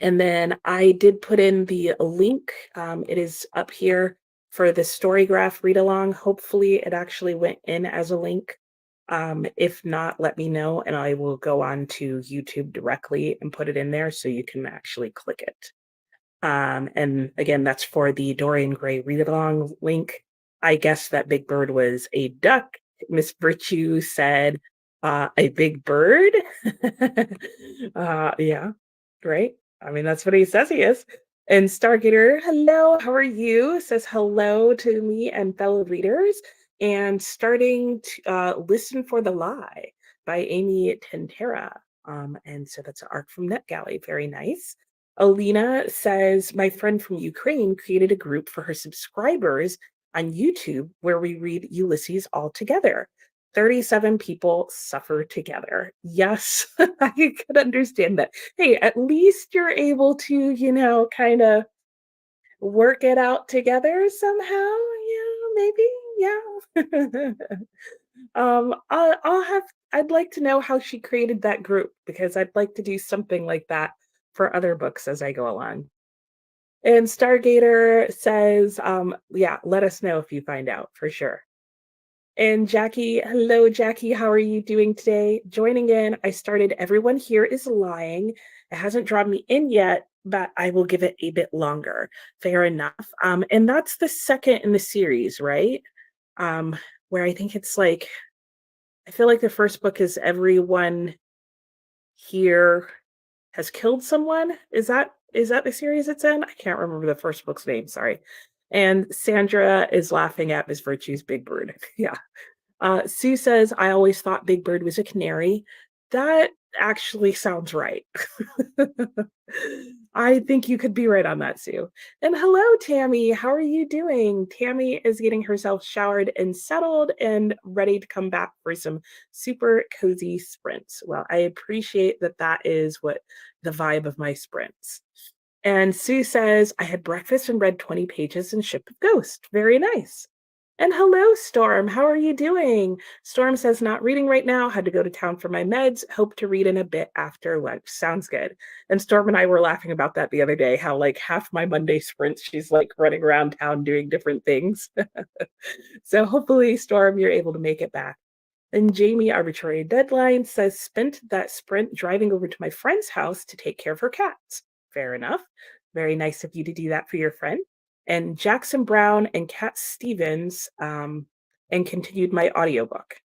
and then I did put in the link. It is up here for the Storygraph read along. Hopefully, it actually went in as a link. If not, let me know and I will go on to YouTube directly and put it in there so you can actually click it. And again, that's for the Dorian Gray read along link. I guess that Big Bird was a duck. Miss Virtue said, a big bird. Yeah, right. I mean, that's what he says he is. And Stargater, hello, how are you? Says hello to me and fellow readers. And starting to Listen for the Lie by Amy Tentera. And so that's an arc from NetGalley. Very nice. Alina says, my friend from Ukraine created a group for her subscribers on YouTube where we read Ulysses all together. 37 people suffer together. Yes, I could understand that. Hey, at least you're able to, kind of work it out together somehow. Yeah, maybe. Yeah. I'd like to know how she created that group because I'd like to do something like that for other books as I go along. And Stargater says, yeah, let us know if you find out for sure. And Jackie, hello, Jackie. How are you doing today? Joining in, I started Everyone Here is Lying. It hasn't drawn me in yet, but I will give it a bit longer. Fair enough. And that's the second in the series, right? Where I think it's like, I feel like the first book is Everyone Here has Killed Someone. Is that the series it's in? I can't remember the first book's name, sorry. And Sandra is laughing at Miss Virtue's Big Bird. Yeah. Sue says, I always thought Big Bird was a canary. That actually sounds right. I think you could be right on that, Sue. And hello, Tammy. How are you doing? Tammy is getting herself showered and settled and ready to come back for some super cozy sprints. Well, I appreciate that that is what the vibe of my sprints. And Sue says, I had breakfast and read 20 pages in Ship of Ghost. Very nice. And hello, Storm. How are you doing? Storm says, not reading right now. Had to go to town for my meds. Hope to read in a bit after lunch. Sounds good. And Storm and I were laughing about that the other day, how like half my Monday sprints, she's like running around town doing different things. So hopefully, Storm, you're able to make it back. And Jamie Arbitrary Deadline says, spent that sprint driving over to my friend's house to take care of her cats. Fair enough. Very nice of you to do that for your friend. And Jackson Brown and Cat Stevens and continued my audiobook.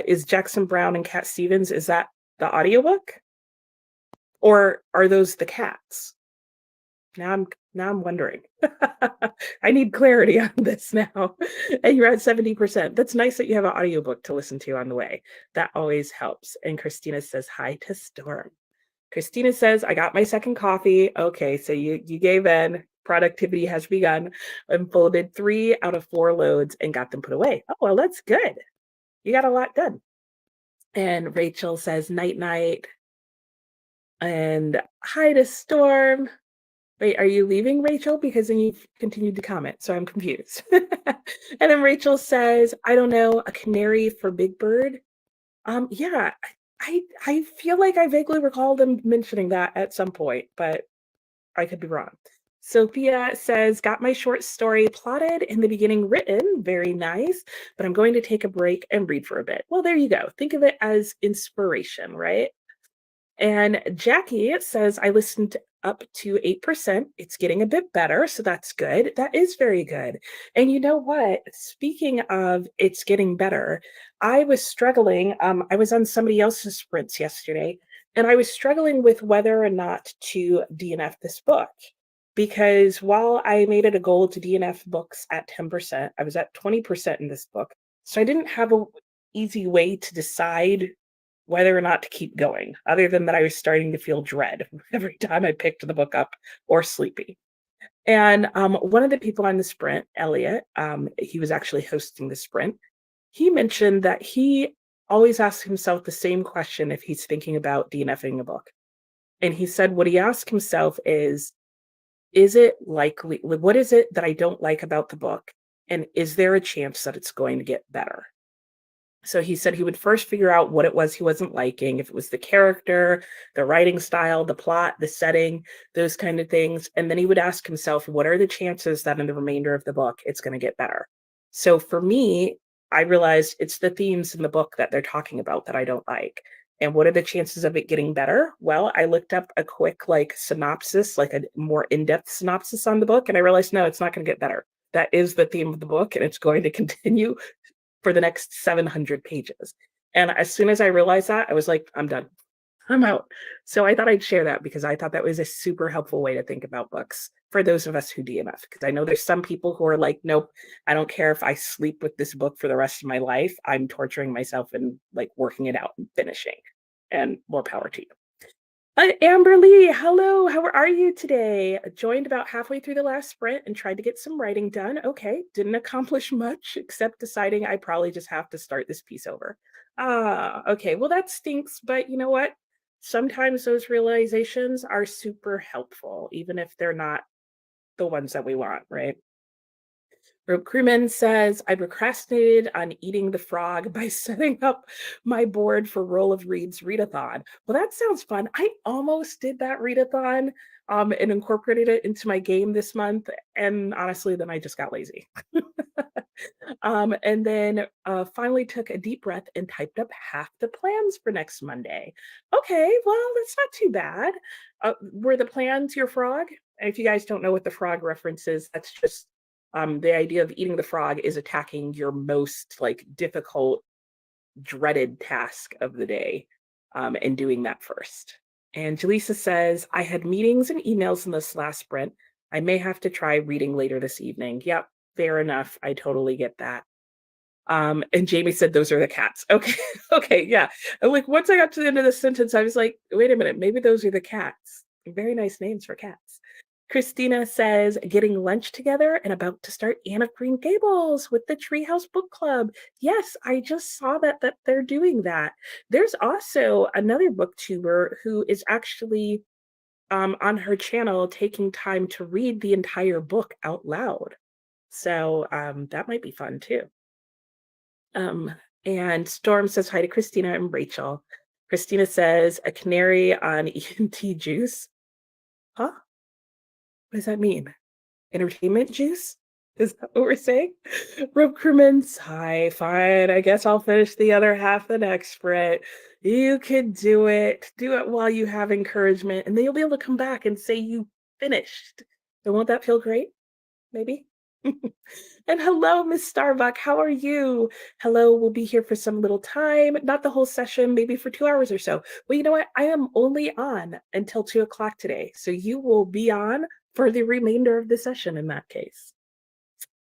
Is Jackson Brown and Cat Stevens, is that the audiobook? Or are those the cats? Now I'm wondering. I need clarity on this now. And you're at 70%. That's nice that you have an audiobook to listen to on the way. That always helps. And Christina says hi to Storm. Christina says, I got my second coffee. Okay, so you gave in. Productivity has begun. And folded 3 out of 4 loads and got them put away. Oh, well, that's good. You got a lot done. And Rachel says, night, night. And hi to Storm. Wait, are you leaving, Rachel? Because then you've continued to comment, so I'm confused. And then Rachel says, I don't know, a canary for Big Bird. Yeah, I feel like I vaguely recall them mentioning that at some point, but I could be wrong. Sophia says, got my short story plotted in the beginning written, very nice, but I'm going to take a break and read for a bit. Well, there you go. Think of it as inspiration, right? And Jackie says, I listened up to 8%. It's getting a bit better, so that's good. That is very good. And you know what? Speaking of it's getting better, I was struggling. I was on somebody else's sprints yesterday, and I was struggling with whether or not to DNF this book. Because while I made it a goal to DNF books at 10%, I was at 20% in this book. So I didn't have a easy way to decide whether or not to keep going, other than that I was starting to feel dread every time I picked the book up or sleepy. And one of the people on the sprint, Elliot, he was actually hosting the sprint. He mentioned that he always asks himself the same question if he's thinking about DNFing a book. And he said what he asked himself is it likely, what is it that I don't like about the book? And is there a chance that it's going to get better? So he said he would first figure out what it was he wasn't liking, if it was the character, the writing style, the plot, the setting, those kind of things. And then he would ask himself, what are the chances that in the remainder of the book it's going to get better? So for me, I realized it's the themes in the book that they're talking about that I don't like. And what are the chances of it getting better? Well, I looked up a quick like synopsis, like a more in-depth synopsis on the book, and I realized no, it's not going to get better. That is the theme of the book, and it's going to continue for the next 700 pages. And as soon as I realized that, I was like, I'm done. I'm out. So I thought I'd share that because I thought that was a super helpful way to think about books for those of us who DNF. Because I know there's some people who are like, nope, I don't care if I sleep with this book for the rest of my life. I'm torturing myself and like working it out and finishing. And more power to you. Amber Lee, hello. How are you today? Joined about halfway through the last sprint and tried to get some writing done. Okay, didn't accomplish much except deciding I probably just have to start this piece over. Okay, well, that stinks, but you know what? Sometimes those realizations are super helpful, even if they're not the ones that we want, right? Rope Crewman says, I procrastinated on eating the frog by setting up my board for Roll of Reeds readathon. Well, that sounds fun. I almost did that readathon and incorporated it into my game this month. And honestly, then I just got lazy. And then finally took a deep breath and typed up half the plans for next Monday. Okay, well, that's not too bad. Were the plans your frog? And if you guys don't know what the frog reference is, that's just the idea of eating the frog is attacking your most like difficult, dreaded task of the day and doing that first. And Jaleesa says, I had meetings and emails in this last sprint. I may have to try reading later this evening. Yep, fair enough. I totally get that. And Jamie said, those are the cats. Okay. Okay. Yeah. And like once I got to the end of the sentence, I was like, wait a minute, maybe those are the cats. Very nice names for cats. Christina says, getting lunch together and about to start Anne of Green Gables with the Treehouse Book Club. Yes, I just saw that they're doing that. There's also another booktuber who is actually on her channel taking time to read the entire book out loud. So that might be fun too. Um, and Storm says hi to Christina and Rachel. Christina says a canary on ENT juice. Huh? What does that mean? Entertainment juice? Is that what we're saying? Rope crewman's hi, fine. I guess I'll finish the other half the next sprint. You can do it. Do it while you have encouragement, and then you'll be able to come back and say you finished. And won't that feel great? Maybe? And hello, Miss Starbuck. How are you? Hello, we'll be here for some little time, not the whole session, maybe for 2 hours or so. Well, you know what? I am only on until 2 o'clock today. So you will be on for the remainder of the session in that case.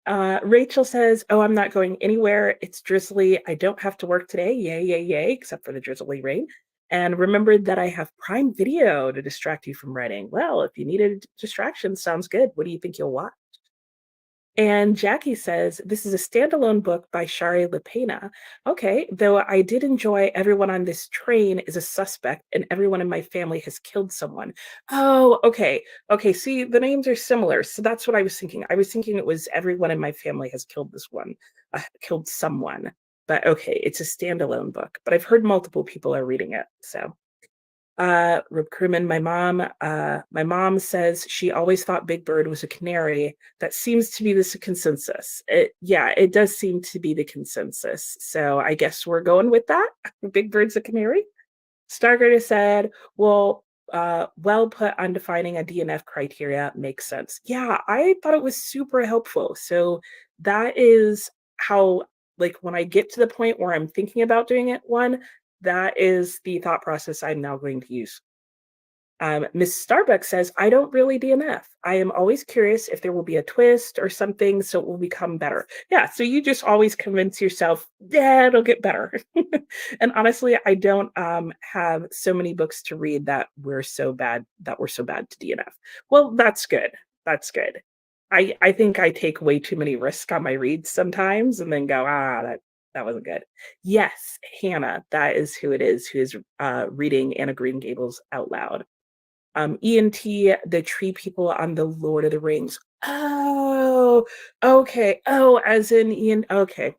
Rachel says, oh, I'm not going anywhere. It's drizzly. I don't have to work today. Yay, yay, yay, except for the drizzly rain. And remembered that I have Prime Video to distract you from writing. Well, if you needed a distraction, sounds good. What do you think you'll watch? And Jackie says, this is a standalone book by Shari LaPena. Okay, though I did enjoy Everyone on This Train is a Suspect and Everyone in My Family Has Killed Someone. Oh, okay. Okay, see, the names are similar. So that's what I was thinking. I was thinking it was Everyone in My Family Has Killed Killed Someone. But okay, it's a standalone book. But I've heard multiple people are reading it. So Rip Crewman, my mom says she always thought Big Bird was a canary. That seems to be the consensus. Yeah, it does seem to be the consensus. So I guess we're going with that. Big Bird's a canary. Stargazer said, well put on defining a DNF criteria makes sense. Yeah, I thought it was super helpful. So that is how, like, when I get to the point where I'm thinking about doing it, that is the thought process I'm now going to use. Miss Starbuck says, I don't really DNF. I am always curious if there will be a twist or something so it will become better. Yeah, so you just always convince yourself, yeah, it'll get better. And honestly, I don't have so many books to read that were so bad to DNF. Well, that's good. That's good. I think I take way too many risks on my reads sometimes and then go, that wasn't good. Yes, Hannah, that is who it is who is reading Anna Green Gables out loud. ENT, the tree people on the Lord of the Rings. Oh, okay. Oh, as in Ian. Okay.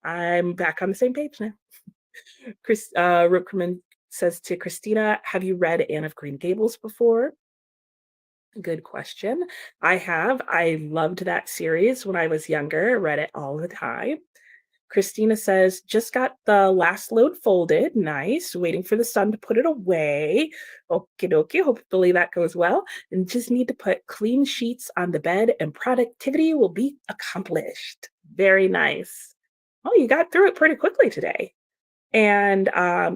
I'm back on the same page now. Ripkerman says to Christina, have you read Anne of Green Gables before? Good question. I have. I loved that series when I was younger, read it all the time. Christina says, just got the last load folded. Nice. Waiting for the sun to put it away. Okie dokie. Hopefully that goes well. And just need to put clean sheets on the bed and productivity will be accomplished. Very nice. Oh, you got through it pretty quickly today. And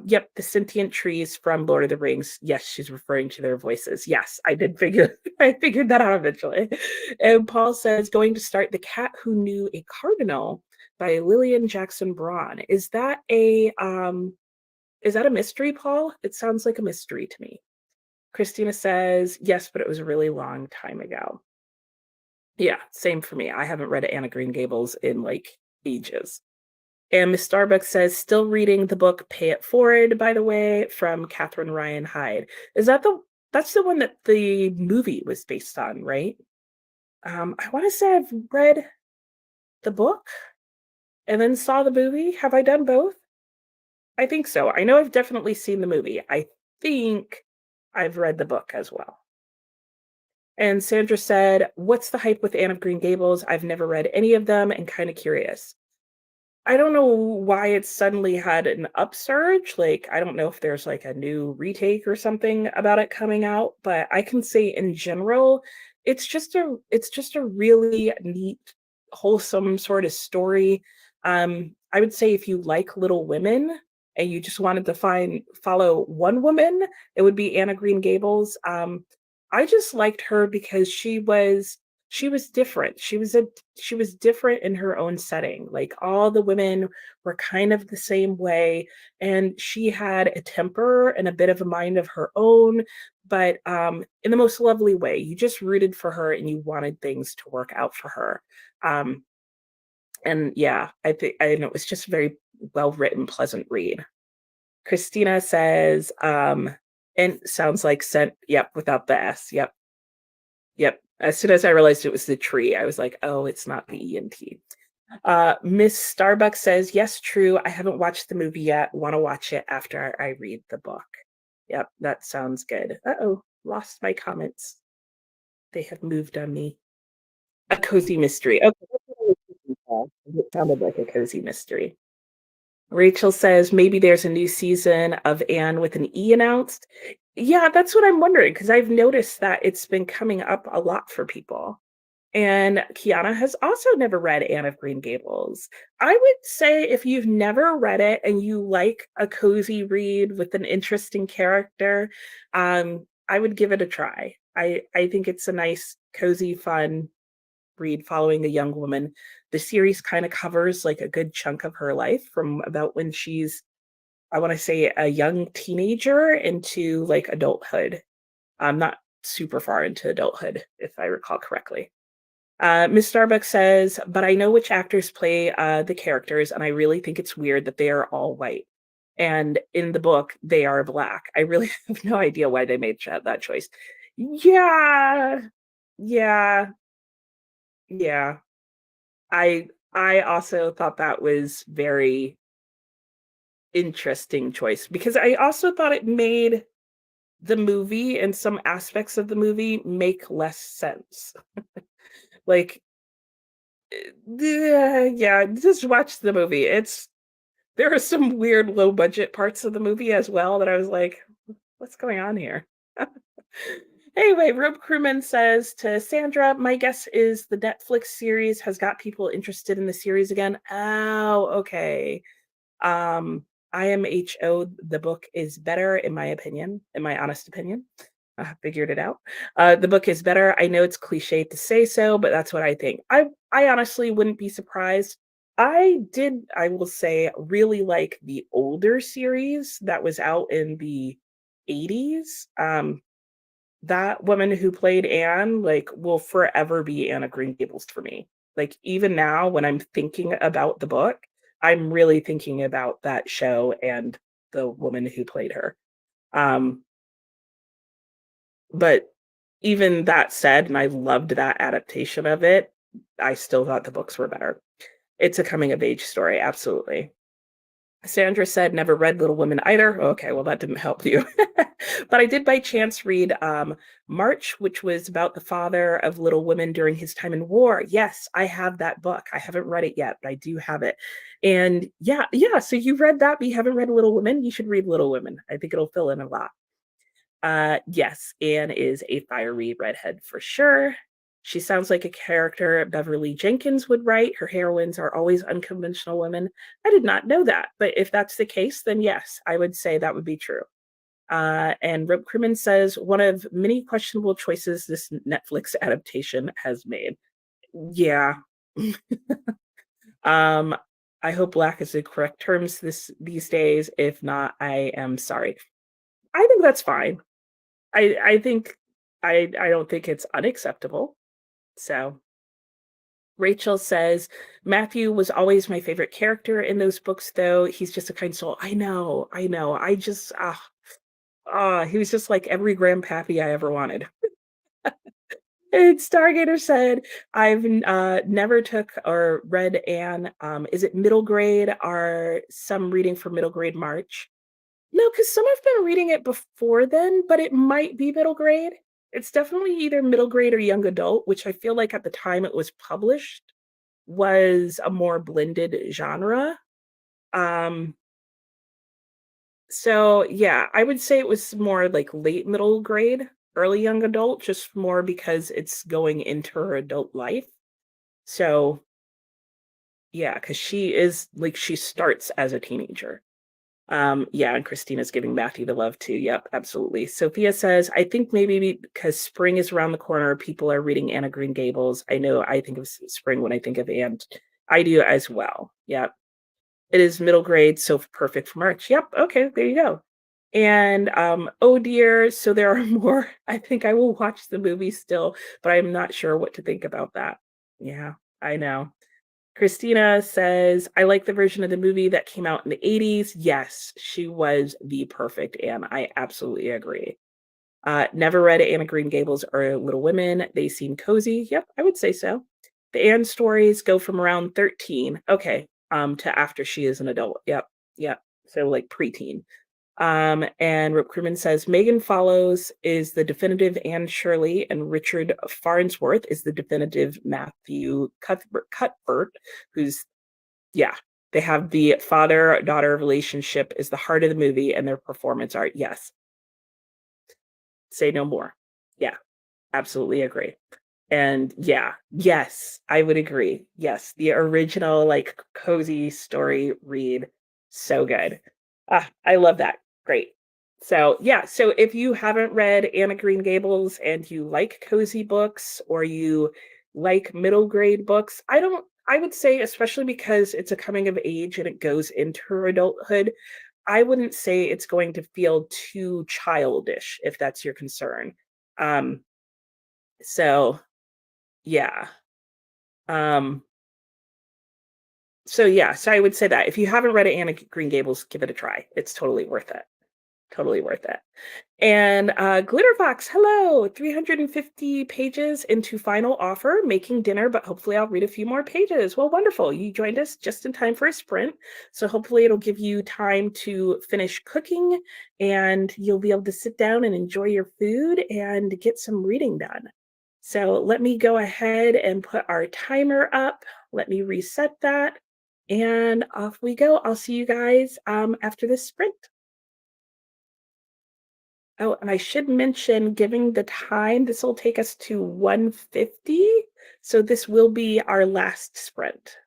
yep, the sentient trees from Lord of the Rings. Yes, she's referring to their voices. Yes, I did figure I figured that out eventually. And Paul says going to start The Cat Who Knew a Cardinal by Lillian Jackson Braun. Is that a mystery, Paul? It sounds like a mystery to me. Christina says, yes, but it was a really long time ago. Yeah, same for me. I haven't read Anna Green Gables in like ages. And Miss Starbucks says, still reading the book Pay It Forward, by the way, from Catherine Ryan Hyde. That's the one that the movie was based on, right? I want to say I've read the book and then saw the movie. Have I done both? I think so. I know I've definitely seen the movie. I think I've read the book as well. And Sandra said, what's the hype with Anne of Green Gables? I've never read any of them and kind of curious. I don't know why it suddenly had an upsurge. Like, I don't know if there's like a new retake or something about it coming out, but I can say in general, it's just a really neat, wholesome sort of story. I would say if you like Little Women and you just wanted to follow one woman, it would be Anna Green Gables. I just liked her because she was different. She was different in her own setting. Like all the women were kind of the same way, and she had a temper and a bit of a mind of her own, but in the most lovely way. You just rooted for her and you wanted things to work out for her. Um, and yeah, I know it's just a very well written, pleasant read. Christina says, and sounds like sent. Yep, without the S. Yep. Yep. As soon as I realized it was the tree, I was like, oh, it's not the ENT. Miss Starbucks says, yes, true. I haven't watched the movie yet. Want to watch it after I read the book. Yep, that sounds good. Uh-oh, lost my comments. They have moved on me. A cozy mystery. Okay, that's what I was looking for. It sounded like a cozy mystery. Rachel says maybe there's a new season of Anne with an E announced. Yeah, that's what I'm wondering because I've noticed that it's been coming up a lot for people. And Kiana has also never read Anne of Green Gables. I would say if you've never read it and you like a cozy read with an interesting character, I would give it a try. I think it's a nice, cozy, fun read following a young woman. The series kind of covers like a good chunk of her life from about when she's, I want to say, a young teenager into like adulthood. Not super far into adulthood, if I recall correctly. Miss Starbucks says, but I know which actors play the characters, and I really think it's weird that they are all white. And in the book, they are black. I really have no idea why they made that choice. Yeah, yeah, yeah. I also thought that was very interesting choice because I also thought it made the movie and some aspects of the movie make less sense. Like, yeah, just watch the movie. There are some weird low budget parts of the movie as well that I was like, what's going on here? Anyway, Rob Crewman says to Sandra, my guess is the Netflix series has got people interested in the series again. Oh, okay. Um, IMHO, the book is better, in my opinion, in my honest opinion. I figured it out. The book is better. I know it's cliche to say so, but that's what I think. I honestly wouldn't be surprised. I will say, really like the older series that was out in the 80s. That woman who played Anne, like, will forever be Anna Green Gables for me. Like, even now, when I'm thinking about the book, I'm really thinking about that show and the woman who played her. Um, but even that said, and I loved that adaptation of it, I still thought the books were better. It's a coming of age story, absolutely. Sandra said, never read Little Women either. Okay, well, that didn't help you. But I did by chance read March, which was about the father of Little Women during his time in war. Yes, I have that book. I haven't read it yet, but I do have it. And yeah, yeah. So you read that, but you haven't read Little Women? You should read Little Women. I think it'll fill in a lot. Yes, Anne is a fiery redhead for sure. She sounds like a character Beverly Jenkins would write. Her heroines are always unconventional women. I did not know that, but if that's the case, then yes, I would say that would be true. And Rob Crimmins says one of many questionable choices this Netflix adaptation has made. Yeah. um, I hope black is the correct terms these days. If not, I am sorry. I think that's fine. I think I don't think it's unacceptable. So Rachel says Matthew was always my favorite character in those books, though. He's just a kind soul. I know, I know. I just he was just like every grandpappy I ever wanted. And Stargater said, I've never took or read Anne. Is it middle grade? Are some reading for middle grade March? No, because some have been reading it before then, but it might be middle grade. It's definitely either middle grade or young adult, which I feel like at the time it was published was a more blended genre. Um, so yeah, I would say it was more like late middle grade, early young adult, just more because it's going into her adult life. So yeah, because she is like she starts as a teenager. Yeah, and Christina's giving Matthew the love too. Yep, absolutely. Sophia says, I think maybe because spring is around the corner, people are reading Anna Green Gables. I know I think of spring when I think of Anne. I do as well. Yep. It is middle grade, so perfect for March. Yep. Okay, there you go. And oh dear, so there are more. I think I will watch the movie still, but I'm not sure what to think about that. Yeah, I know. Christina says, I like the version of the movie that came out in the 80s. Yes, she was the perfect Anne. I absolutely agree. Never read Anna Green Gables or Little Women. They seem cozy. Yep, I would say so. The Anne stories go from around 13, okay, to after she is an adult. Yep, yep. So like preteen. And Rip Crewman says Megan Follows is the definitive Anne Shirley, and Richard Farnsworth is the definitive Matthew Cuthbert, who's yeah. They have the father-daughter relationship is the heart of the movie, and their performance art. Yes, say no more. Yeah, absolutely agree. And yeah, yes, I would agree. Yes, the original, like, cozy story read, so good. Ah, I love that. Great. So, yeah, so if you haven't read Anna Green Gables and you like cozy books or you like middle grade books, I would say, especially because it's a coming of age and it goes into her adulthood, I wouldn't say it's going to feel too childish if that's your concern. Um, so yeah. Um, so yeah, so I would say that if you haven't read Anna Green Gables, give it a try. It's totally worth it. Totally worth it. And Glitterfox, hello, 350 pages into final offer, making dinner, but hopefully I'll read a few more pages. Well, wonderful. You joined us just in time for a sprint. So hopefully it'll give you time to finish cooking and you'll be able to sit down and enjoy your food and get some reading done. So let me go ahead and put our timer up. Let me reset that. And off we go. I'll see you guys after this sprint. Oh, and I should mention, giving the time, this will take us to 150. So this will be our last sprint.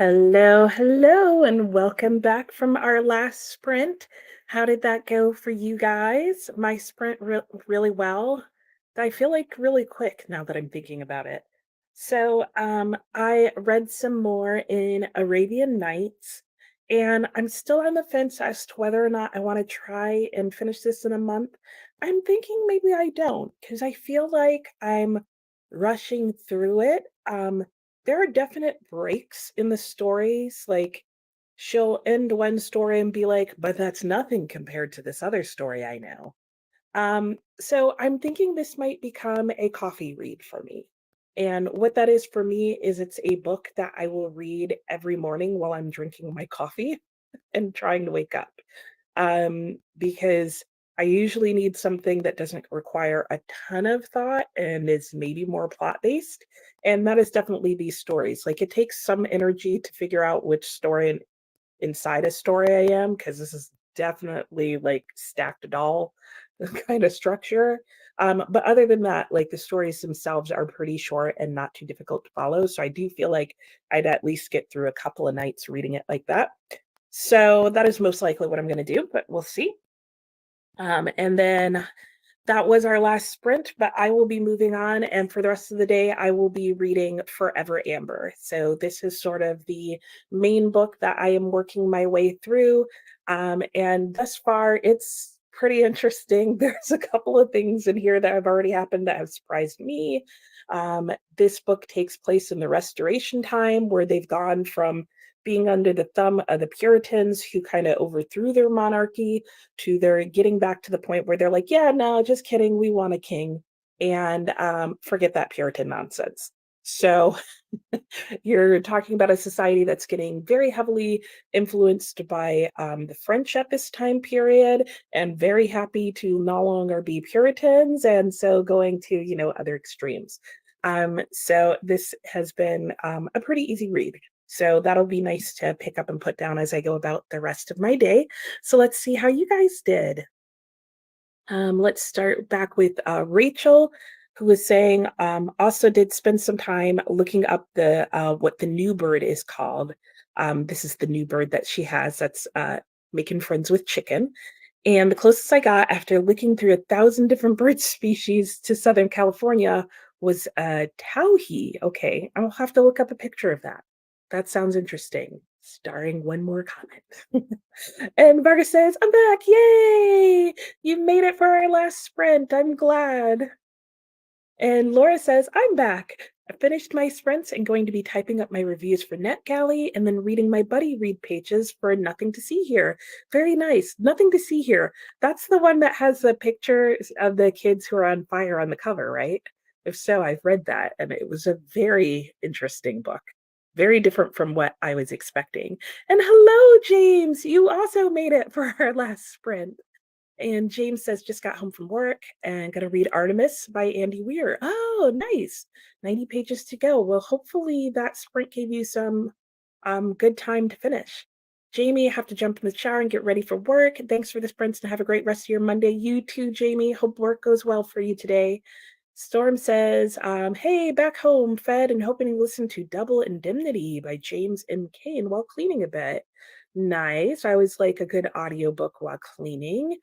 Hello, hello, and welcome back from our last sprint. How did that go for you guys? My sprint really well. I feel like really quick now that I'm thinking about it. I read some more in Arabian Nights, and I'm still on the fence as to whether or not I want to try and finish this in a month. I'm thinking maybe I don't, because I feel like I'm rushing through it. There are definite breaks in the stories, like, she'll end one story and be like, "But that's nothing compared to this other story I know." So I'm thinking this might become a coffee read for me. And what that is for me is it's a book that I will read every morning while I'm drinking my coffee and trying to wake up. Because I usually need something that doesn't require a ton of thought and is maybe more plot based. And that is definitely these stories. Like, it takes some energy to figure out which story inside a story I am, because this is definitely like stacked doll kind of structure. But other than that, like, the stories themselves are pretty short and not too difficult to follow. So I do feel like I'd at least get through a couple of nights reading it like that. So that is most likely what I'm going to do, but we'll see. And then that was our last sprint, but I will be moving on. And for the rest of the day, I will be reading Forever Amber. So this is sort of the main book that I am working my way through. And thus far, it's pretty interesting. There's a couple of things in here that have already happened that have surprised me. This book takes place in the Restoration time, where they've gone from being under the thumb of the Puritans, who kind of overthrew their monarchy, to they're getting back to the point where they're like, yeah, no, just kidding, we want a king, and forget that Puritan nonsense. So you're talking about a society that's getting very heavily influenced by the French at this time period, and very happy to no longer be Puritans, and so going to, other extremes. So this has been a pretty easy read. So that'll be nice to pick up and put down as I go about the rest of my day. So let's see how you guys did. Let's start back with Rachel, who was saying also did spend some time looking up the what the new bird is called. This is the new bird that she has that's making friends with chicken. And the closest I got after looking through 1,000 different bird species to Southern California was towhee. Okay, I'll have to look up a picture of that. That sounds interesting. Starring one more comment. And Vargas says, I'm back. Yay! You made it for our last sprint. I'm glad. And Laura says, I'm back. I finished my sprints and going to be typing up my reviews for NetGalley and then reading my buddy read pages for Nothing to See Here. Very nice. Nothing to See Here. That's the one that has the pictures of the kids who are on fire on the cover, right? If so, I've read that, and it was a very interesting book. Very different from what I was expecting. And hello, James. You also made it for our last sprint. And James says, just got home from work and going to read Artemis by Andy Weir. Oh, nice. 90 pages to go. Well, hopefully that sprint gave you some good time to finish. Jamie, I have to jump in the shower and get ready for work. Thanks for the sprints and have a great rest of your Monday. You too, Jamie. Hope work goes well for you today. Storm says, hey, back home, fed and hoping to listen to Double Indemnity by James M. Cain while cleaning a bit. Nice. I always like a good audiobook while cleaning.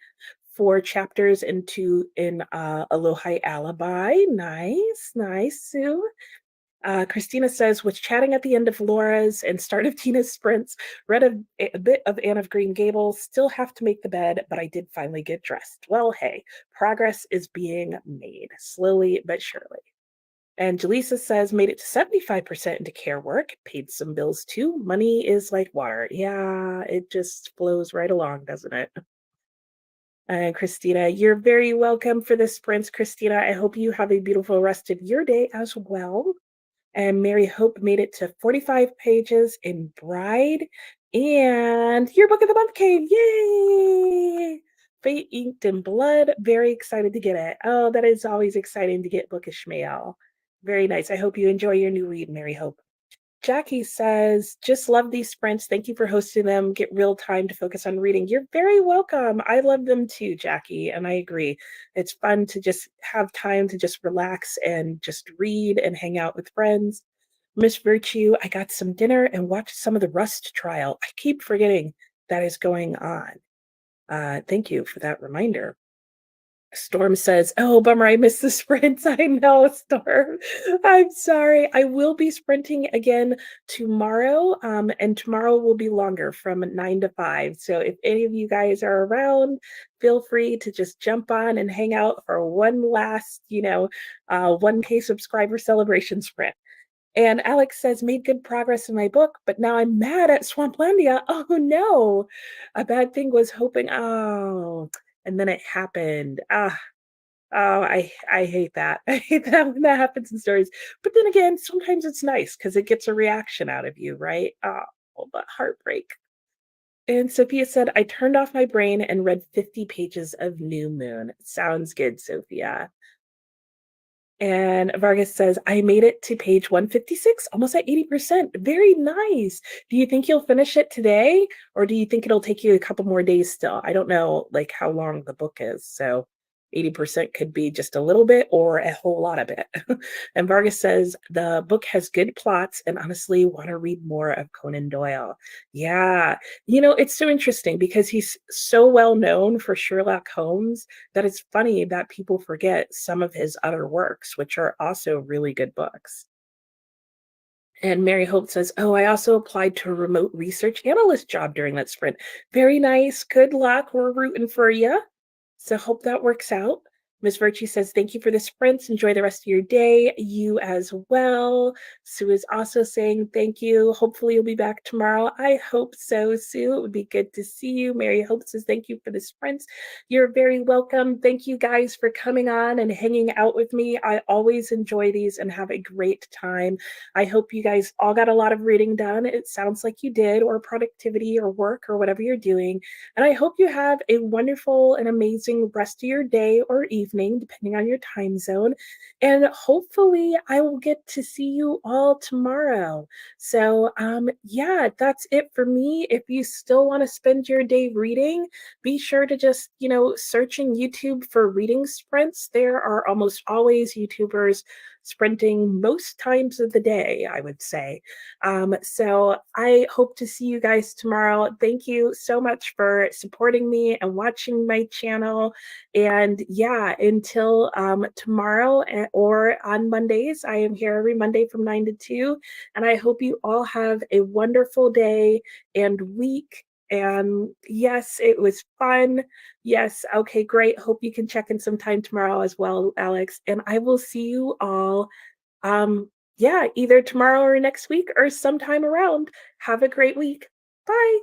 4 chapters in Aloha Alibi. Nice, nice, Sue. Christina says, was chatting at the end of Laura's and start of Tina's sprints, read a bit of Anne of Green Gables, still have to make the bed, but I did finally get dressed. Well, hey, progress is being made, slowly but surely. And Jaleesa says, made it to 75% into care work, paid some bills too. Money is like water. Yeah, it just flows right along, doesn't it? And Christina, you're very welcome for the sprints, Christina. I hope you have a beautiful rest of your day as well. And Mary Hope made it to 45 pages in Bride. And your book of the month came. Yay! Fate Inked in Blood. Very excited to get it. Oh, that is always exciting to get bookish mail. Very nice. I hope you enjoy your new read, Mary Hope. Jackie says, just love these sprints. Thank you for hosting them. Get real time to focus on reading. You're very welcome. I love them too, Jackie. And I agree. It's fun to just have time to just relax and just read and hang out with friends. Miss Virtue, I got some dinner and watched some of the Rust trial. I keep forgetting that is going on. Thank you for that reminder. Storm says, "Oh, bummer, I missed the sprints." I know, Storm. I'm sorry. I will be sprinting again tomorrow, and tomorrow will be longer from 9 to 5. So if any of you guys are around, feel free to just jump on and hang out for one last, 1K subscriber celebration sprint. And Alex says, "Made good progress in my book, but now I'm mad at Swamplandia." Oh no. A bad thing was hoping, oh, and then it happened. Oh, I hate that. I hate that when that happens in stories. But then again, sometimes it's nice because it gets a reaction out of you, right? Oh, but heartbreak. And Sophia said, "I turned off my brain and read 50 pages of New Moon." Sounds good, Sophia. And Vargas says, "I made it to page 156, almost at 80%. Very nice. Do you think you'll finish it today? Or do you think it'll take you a couple more days still? I don't know like how long the book is. So 80% could be just a little bit or a whole lot of it." And Vargas says, "The book has good plots and honestly want to read more of Conan Doyle." Yeah. It's so interesting because he's so well known for Sherlock Holmes that it's funny that people forget some of his other works, which are also really good books. And Mary Hope says, "Oh, I also applied to a remote research analyst job during that sprint." Very nice. Good luck. We're rooting for you. So hope that works out. Miss Virtue says, "Thank you for the sprints. Enjoy the rest of your day. You as well." Sue is also saying thank you. Hopefully you'll be back tomorrow. I hope so, Sue. It would be good to see you. Mary Hope says, "Thank you for the sprints." You're very welcome. Thank you guys for coming on and hanging out with me. I always enjoy these and have a great time. I hope you guys all got a lot of reading done. It sounds like you did, or productivity or work or whatever you're doing. And I hope you have a wonderful and amazing rest of your day or evening, depending on your time zone. And hopefully, I will get to see you all tomorrow. So, yeah, that's it for me. If you still want to spend your day reading, be sure to just, search in YouTube for reading sprints. There are almost always YouTubers sprinting most times of the day, I would say. So I hope to see you guys tomorrow. Thank you so much for supporting me and watching my channel. And yeah, until tomorrow or on Mondays, I am here every Monday from 9 to 2. And I hope you all have a wonderful day and week. And yes, it was fun. Yes, okay, great. Hope you can check in sometime tomorrow as well, Alex. And I will see you all yeah, either tomorrow or next week or sometime around. Have a great week. Bye.